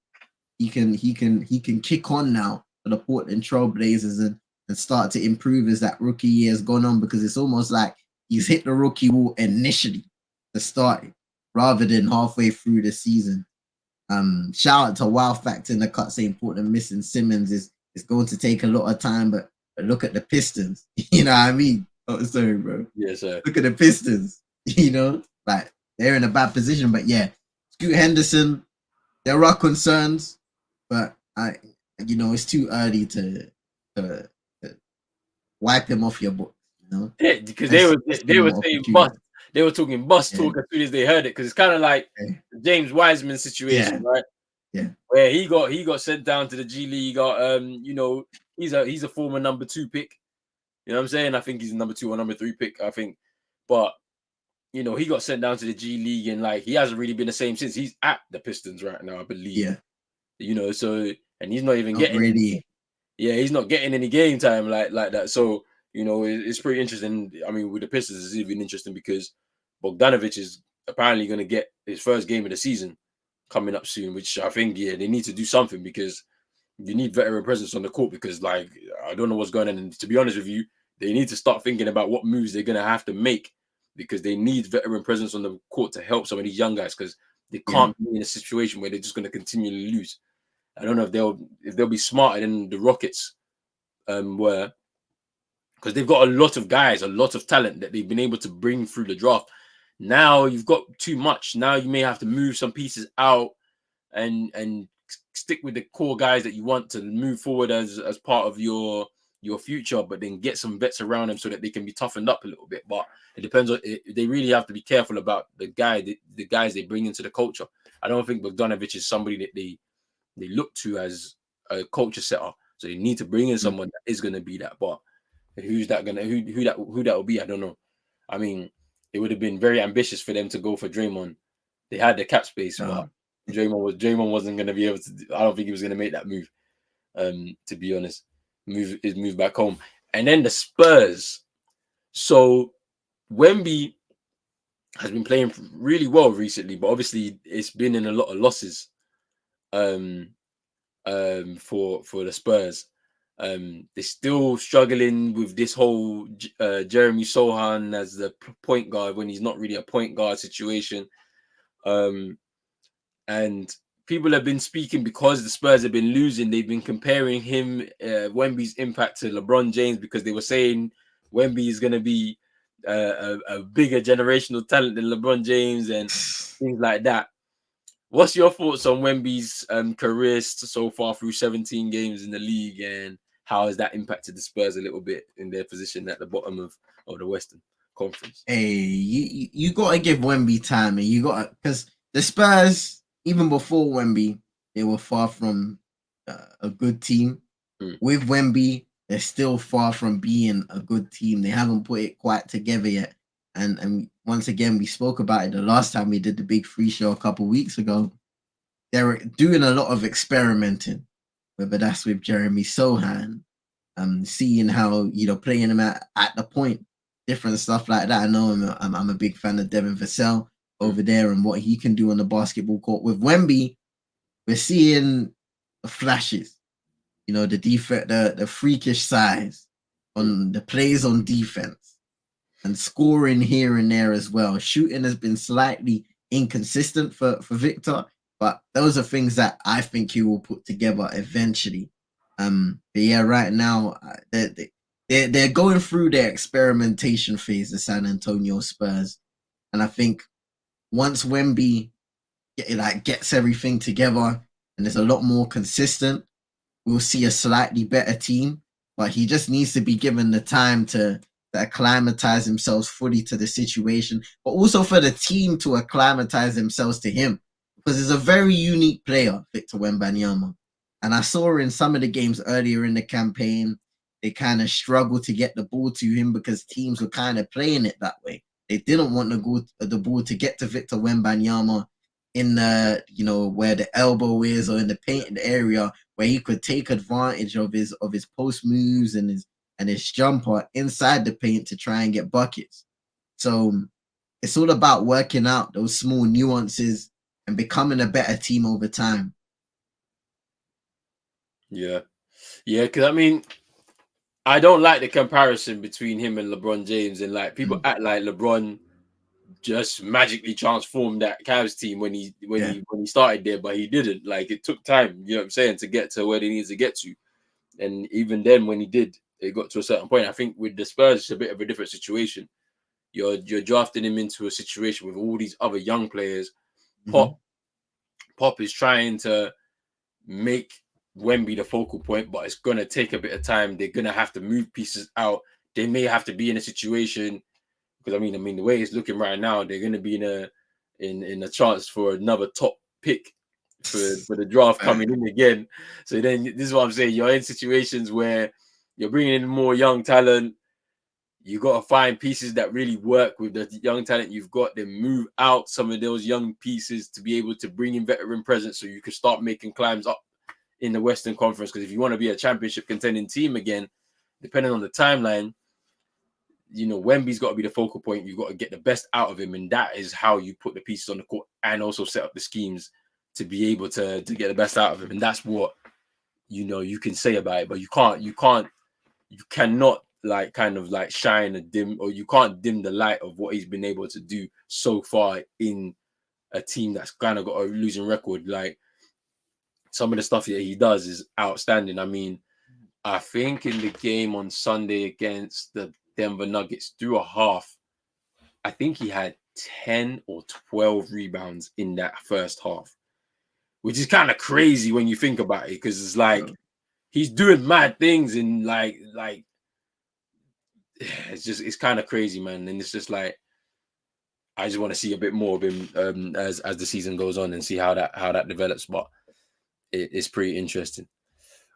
he can kick on now for the Portland Trailblazers and start to improve as that rookie year has gone on, because it's almost like he's hit the rookie wall initially to start it, rather than halfway through the season. Shout out to Wow Factor in the cut saying Portland missing Simmons is going to take a lot of time, but look at the Pistons. You know what I mean? Oh, sorry, bro. Yes, sir. Look at the Pistons. You know, like they're in a bad position. But yeah, Scoot Henderson, there are concerns, but it's too early to wipe him off your book. You know, yeah, because they were saying bust. They were talking bust talk as soon as they heard it, because it's kind of like the James Wiseman situation, right? Yeah, where he got sent down to the G League. Got he's a former number 2 pick. You know what I'm saying? I think he's a number 2 or number 3 pick, I think. But he got sent down to the G League, and like he hasn't really been the same since. He's at the Pistons right now, I believe. Yeah. So, and he's not even getting really. Yeah, he's not getting any game time like that. So, it's pretty interesting. I mean, with the Pistons, it's even interesting because Bogdanovic is apparently going to get his first game of the season coming up soon, which I think, they need to do something, because you need veteran presence on the court, because, like, I don't know what's going on. And to be honest with you, they need to start thinking about what moves they're going to have to make, because they need veteran presence on the court to help some of these young guys, because they can't be in a situation where they're just going to continually lose. I don't know if they'll be smarter than the Rockets were, because they've got a lot of guys, a lot of talent that they've been able to bring through the draft. Now you've got too much. Now you may have to move some pieces out and stick with the core guys that you want to move forward as part of your future, but then get some vets around them so that they can be toughened up a little bit. But it depends on they really have to be careful about the guys they bring into the culture. I don't think Bogdanovic is somebody that they look to as a culture setter. So you need to bring in someone that is going to be that. But who's that gonna who that will be? I don't know. I mean, it would have been very ambitious for them to go for Draymond. They had the cap space, but Draymond wasn't going to be able to. I don't think he was going to make that move. To be honest, move back home, and then the Spurs. So Wemby has been playing really well recently, but obviously it's been in a lot of losses. For the Spurs. They're still struggling with this whole Jeremy Sohan as the point guard when he's not really a point guard situation. And people have been speaking because the Spurs have been losing. They've been comparing him, Wemby's impact to LeBron James, because they were saying Wemby is going to be a bigger generational talent than LeBron James and things like that. What's your thoughts on Wemby's career so far through 17 games in the league, and how has that impacted the Spurs a little bit in their position at the bottom of the Western Conference? Hey, you got to give Wemby time, and you got because the Spurs, even before Wemby, they were far from a good team. With Wemby, they're still far from being a good team. They haven't put it quite together yet. And once again, we spoke about it the last time we did the Big Free show a couple of weeks ago. They're doing a lot of experimenting, whether that's with Jeremy Sohan, seeing how, playing him at the point, different stuff like that. I know I'm a big fan of Devin Vassell over there and what he can do on the basketball court. With Wemby, we're seeing the flashes, the freakish size on the plays on defense. And scoring here and there as well. Shooting has been slightly inconsistent for Victor, but those are things that I think he will put together eventually. But yeah, right now they're going through their experimentation phase, the San Antonio Spurs, and I think once Wemby gets everything together and is a lot more consistent, we'll see a slightly better team. But he just needs to be given the time to acclimatize themselves fully to the situation, but also for the team to acclimatize themselves to him, because he's a very unique player, Victor Wembanyama. And I saw in some of the games earlier in the campaign, they kind of struggled to get the ball to him because teams were kind of playing it that way. They didn't want the ball to get to Victor Wembanyama in the, where the elbow is or in the painted area where he could take advantage of his post moves and his jumper inside the paint to try and get buckets. So it's all about working out those small nuances and becoming a better team over time. Yeah, because I mean, I don't like the comparison between him and LeBron James, and people act like LeBron just magically transformed that Cavs team when he started there, but he didn't. It took time, you know what I'm saying, to get to where he needs to get to. And even then, when he did, it got to a certain point. I think with the Spurs, it's a bit of a different situation. You're drafting him into a situation with all these other young players. Pop is trying to make Wemby the focal point, but it's gonna take a bit of time. They're gonna have to move pieces out. They may have to be in a situation, because I mean the way it's looking right now, they're gonna be in a chance for another top pick for the draft coming in again. So then this is what I'm saying. You're in situations where you're bringing in more young talent. You got to find pieces that really work with the young talent you've got. Then move out some of those young pieces to be able to bring in veteran presence, so you can start making climbs up in the Western Conference. Because if you want to be a championship contending team again, depending on the timeline, Wemby's got to be the focal point. You've got to get the best out of him, and that is how you put the pieces on the court and also set up the schemes to be able to get the best out of him. And that's what you can say about it. But you cannot shine a dim, or you can't dim the light of what he's been able to do so far in a team that's kind of got a losing record. Some of the stuff that he does is outstanding. I mean, I think in the game on Sunday against the Denver Nuggets, through a half, I think he had 10 or 12 rebounds in that first half, which is kind of crazy when you think about it, because it's he's doing mad things in it's kind of crazy, man. And it's just I just want to see a bit more of him as the season goes on and see how that develops. But it's pretty interesting.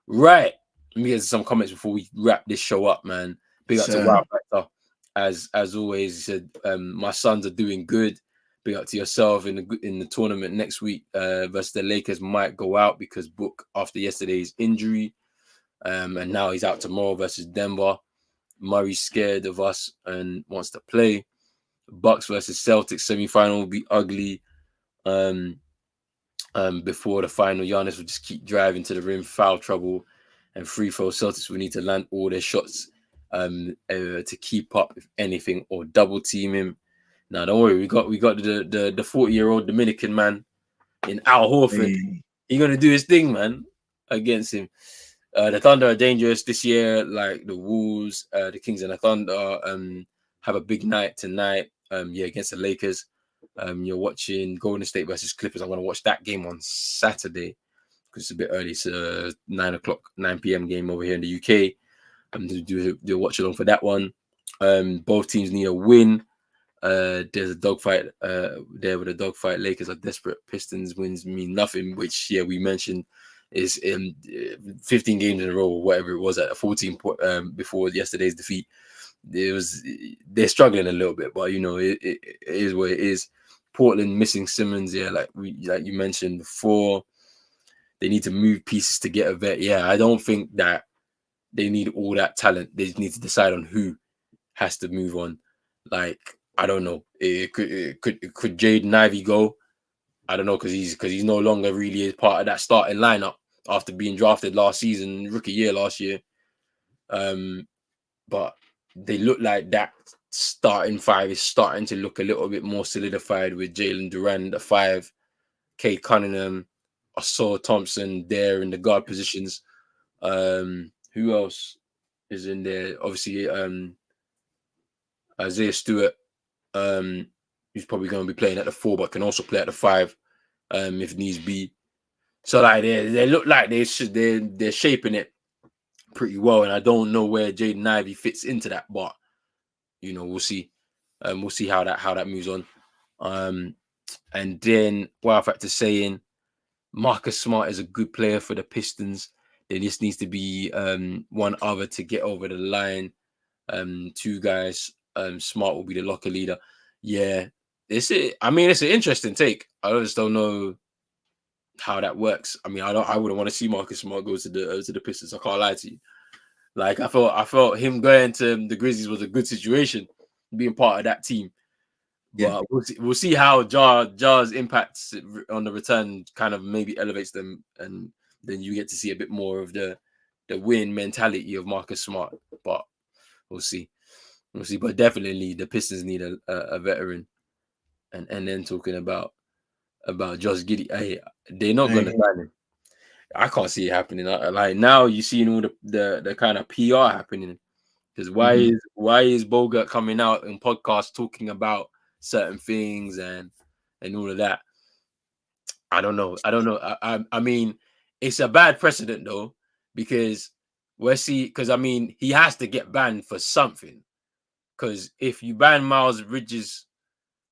Right. Let me get some comments before we wrap this show up, man. Big up to Sure. Wow Factor. As always, he said, my sons are doing good. Big up to yourself in the tournament next week versus the Lakers might go out because Book after yesterday's injury. And now he's out tomorrow versus Denver. Murray's scared of us and wants to play. Bucks versus Celtics semi-final will be ugly. Before the final, Giannis will just keep driving to the rim, foul trouble, and free throw. Celtics will need to land all their shots to keep up, if anything, or double team him. Now, don't worry, we got the 40-year-old Dominican man in Al Horford. Hey. He's gonna do his thing, man, against him. The Thunder are dangerous this year, like the Wolves, the Kings and the Thunder have a big night tonight. Against the Lakers. You're watching Golden State versus Clippers. I'm gonna watch that game on Saturday because it's a bit early. It's a 9 p.m. game over here in the UK. Do a watch along for that one. Both teams need a win. There's a dogfight there with a dogfight. Lakers are desperate. Pistons wins mean nothing, which we mentioned is 15 games in a row or whatever it was at 14 before yesterday's defeat. They're struggling a little bit, but it is what it is. Portland missing Simmons, like you mentioned before. They need to move pieces to get a vet. I don't think that they need all that talent. They just need to decide on who has to move on. Like, I don't know. Could Jaden Ivey go? I don't know, because he's no longer really is part of that starting lineup after being drafted last season, rookie year last year. But they look like that starting five is starting to look a little bit more solidified with Jalen Duran, the 5, Cade Cunningham, Osor Thompson there in the guard positions. Who else is in there? Obviously, Isaiah Stewart, who's probably going to be playing at the 4, but can also play at the 5 if needs be. So like they look like they're shaping it pretty well, and I don't know where Jaden Ivey fits into that, but we'll see. We'll see how that moves on. And then Wow Factor saying Marcus Smart is a good player for the Pistons. There just needs to be one other to get over the line. 2 guys. Smart will be the locker leader. Yeah, it's an interesting take. I just don't know how that works. I wouldn't want to see Marcus Smart go to the Pistons. I can't lie to you. Like, I felt him going to the Grizzlies was a good situation, being part of that team. Yeah. But we'll see how Ja's impacts on the return kind of maybe elevates them, and then you get to see a bit more of the win mentality of Marcus Smart. But we'll see. But definitely the Pistons need a veteran. And then talking about Josh Giddey, they're not going to sign him. I can't see it happening. Like, now you're seeing all the kind of PR happening. Because why is Bogart coming out in podcasts talking about certain things and all of that? I don't know. I mean, it's a bad precedent though, because he has to get banned for something. Because if you ban Miles Bridges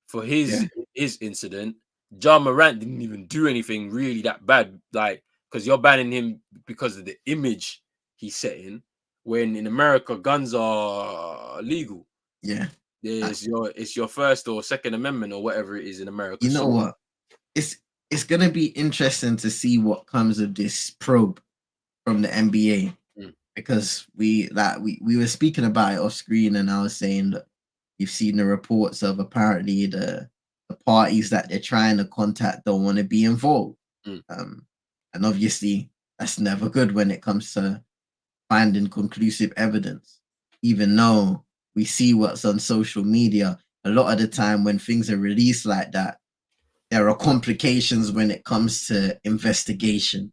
for his incident, John Morant didn't even do anything really that bad. Like, because you're banning him because of the image he's setting. When in America, guns are legal. Yeah. It's your First or Second Amendment or whatever it is in America. You know what? It's gonna be interesting to see what comes of this probe from the NBA. Because we were speaking about it off screen, and I was saying that you've seen the reports of apparently the parties that they're trying to contact don't want to be involved. And obviously that's never good when it comes to finding conclusive evidence. Even though we see what's on social media, a lot of the time when things are released like that, there are complications when it comes to investigations.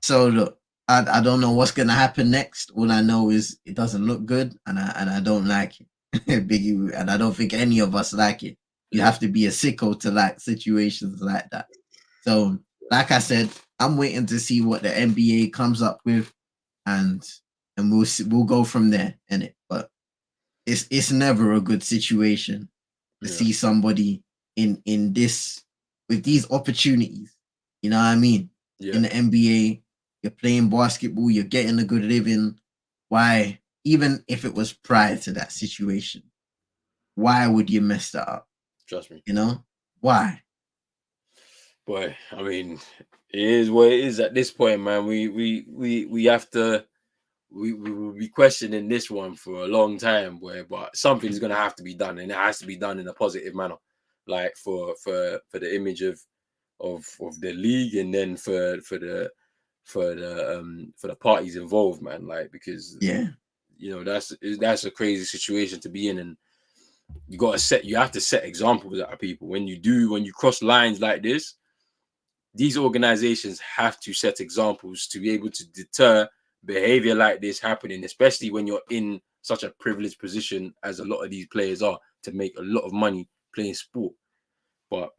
So look, I don't know what's gonna happen next. All I know is it doesn't look good, and I don't like it. Biggie, and I don't think any of us like it. You have to be a sicko to like situations like that. So, like I said, I'm waiting to see what the NBA comes up with, and we'll go from there, innit? But it's never a good situation to see somebody in this with these opportunities. You know what I mean? Yeah. In the NBA, you're playing basketball, you're getting a good living. Why, even if it was prior to that situation, why would you mess that up? Trust me. You know? Why? Boy, I mean, it is what it is at this point, man. We have to we will be questioning this one for a long time, boy. But something's gonna have to be done, and it has to be done in a positive manner, like for the image of the league, and then for the parties involved, man. Like, because Yeah. you know that's a crazy situation to be in, and you have to set examples out of people when you cross lines like this. These organizations have to set examples to be able to deter behavior like this happening, especially when you're in such a privileged position as a lot of these players are, to make a lot of money playing sport. But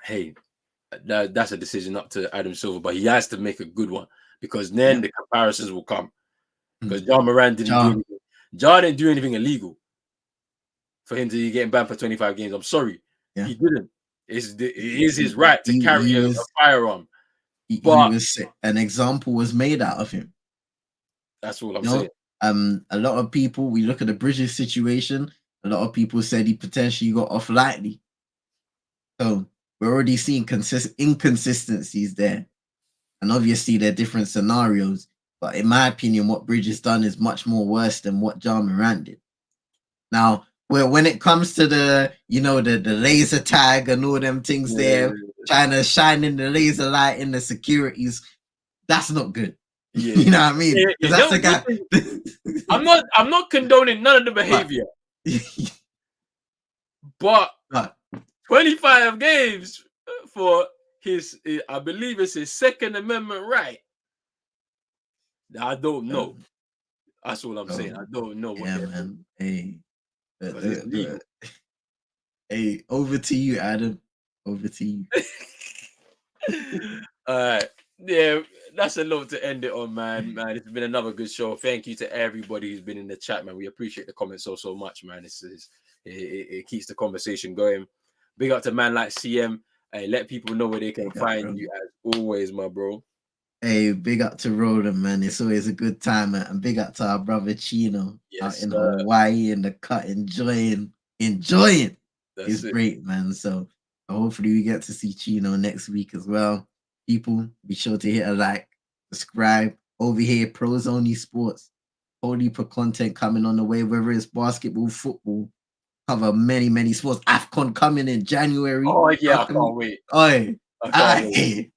hey, that's a decision up to Adam Silver, but he has to make a good one, because then the comparisons will come. Because Ja Morant didn't do anything illegal for him to be getting banned for 25 games. I'm sorry, he didn't. It is his right to carry a firearm. But an example was made out of him. That's all I'm saying. A lot of people, we look at the Bridges situation, a lot of people said he potentially got off lightly. So we're already seeing inconsistencies there. And obviously they're different scenarios. But in my opinion, what Bridges done is much more worse than what Ja Morant did. Now, when it comes to the laser tag and all them things trying to shine in the laser light in the securities, that's not good. Yeah. You know what I mean? That's the guy. I'm not condoning none of the behavior. But 25 games for his, I believe it's his Second Amendment right. I don't know. That's all I'm saying. I don't know. Man. Hey. Hey, over to you, Adam. Over to you. All right. Yeah, that's a lot to end it on, man. It's been another good show. Thank you to everybody who's been in the chat, man. We appreciate the comments so much, man. It keeps the conversation going. Big up to man like CM. Hey, let people know where they can find you as always, my bro. Hey, big up to Roland, man. It's always a good time, man. And big up to our brother Chino out in Hawaii in the cut, enjoying. It's great, man. So hopefully we get to see Chino next week as well. People, be sure to hit a like, subscribe. Over here, Pros Only Sports. Whole heap of content coming on the way, whether it's basketball, football, cover many sports. AFCON coming in January. Oh yeah, I can't wait. Hey,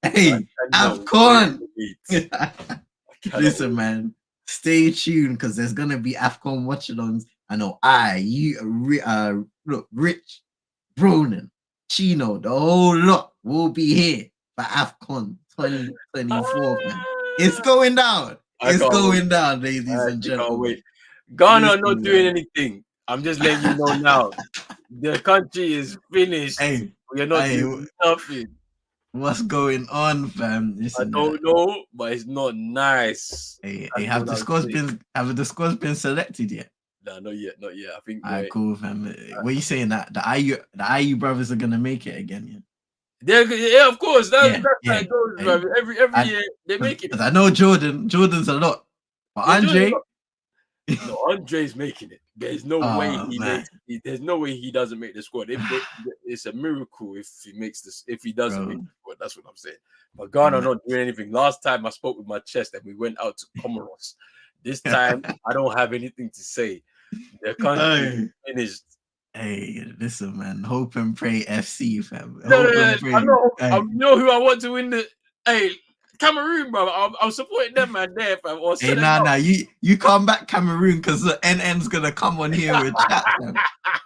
AFCON. Listen, man, stay tuned because there's gonna be AFCON watch-alongs. I know Rich, Bronan, Chino, the whole lot will be here for AFCON 2024, man. It's going down. It's going down, ladies and gentlemen. Ghana are not doing anything. I'm just letting you know now. The country is finished. Hey, we're not doing nothing. What's going on, fam? I don't know, but it's not nice. Hey, have the squads been selected yet? No, not yet. I think. Alright, cool, fam. What are you saying, that the IU brothers are gonna make it again? Yeah, of course. That's how it goes, brother. Every year they make it. I know Jordan's a lot, but Andre. No, Andre's making it. There's no way there's no way he doesn't make the squad. It's a miracle if he makes this. If he doesn't make the squad, that's what I'm saying. But Ghana are not doing anything. Last time I spoke with my chest and we went out to Comoros. This time I don't have anything to say. The country is finished. Hey, listen, man. Hope and pray FC, fam. I know who I want to win the. Hey, Cameroon, bro. I'm supporting them, man. There, fam. Hey, nah. You come back, Cameroon, because the NN's gonna come on here with chat, fam.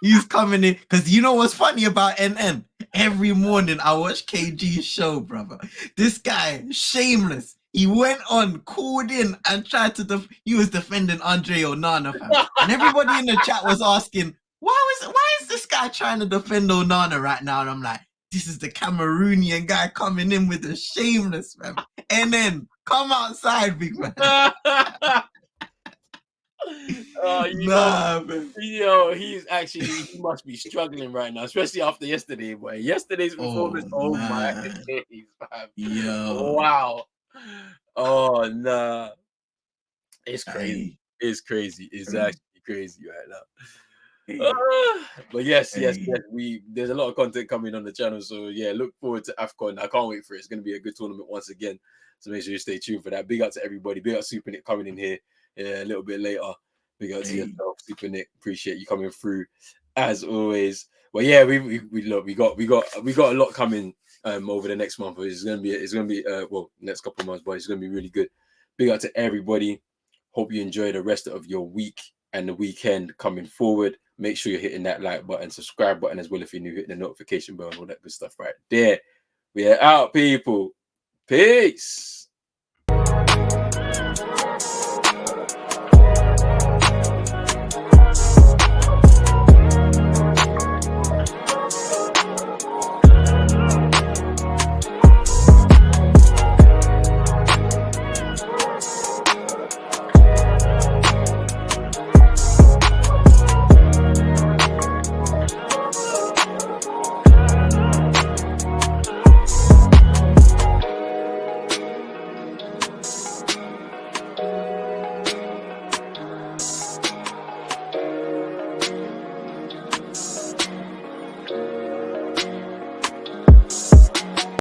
He's coming in because you know what's funny about NN? Every morning I watch KG's show, brother. This guy, shameless. He went on, called in, and tried to. He was defending Andre Onana, fam. And everybody in the chat was asking, why is this guy trying to defend Onana right now? And I'm like, this is the Cameroonian guy coming in with the shameless, man. And then come outside, big man. Oh, you Nah, know, man. he must be struggling right now, especially after yesterday, boy. Yesterday's performance, oh my Man. days, fam. Yo. Wow. Oh nah. It's crazy. Hey. It's crazy. It's Hey. actually crazy right now. Hey. But yes, Hey. there's a lot of content coming on the channel. So yeah, look forward to AFCON. I can't wait for it. It's gonna be a good tournament once again. So make sure you stay tuned for that. Big up to everybody. Big up Super Nick coming in here a little bit later. Big up to Hey. yourself, Super Nick. Appreciate you coming through as always. But yeah, we got a lot coming over the next month. It's gonna be next couple of months, but it's gonna be really good. Big up to everybody. Hope you enjoy the rest of your week and the weekend coming forward. Make sure you're hitting that like button, subscribe button as well if you're new, hitting the notification bell and all that good stuff right there. We are out, people. Peace.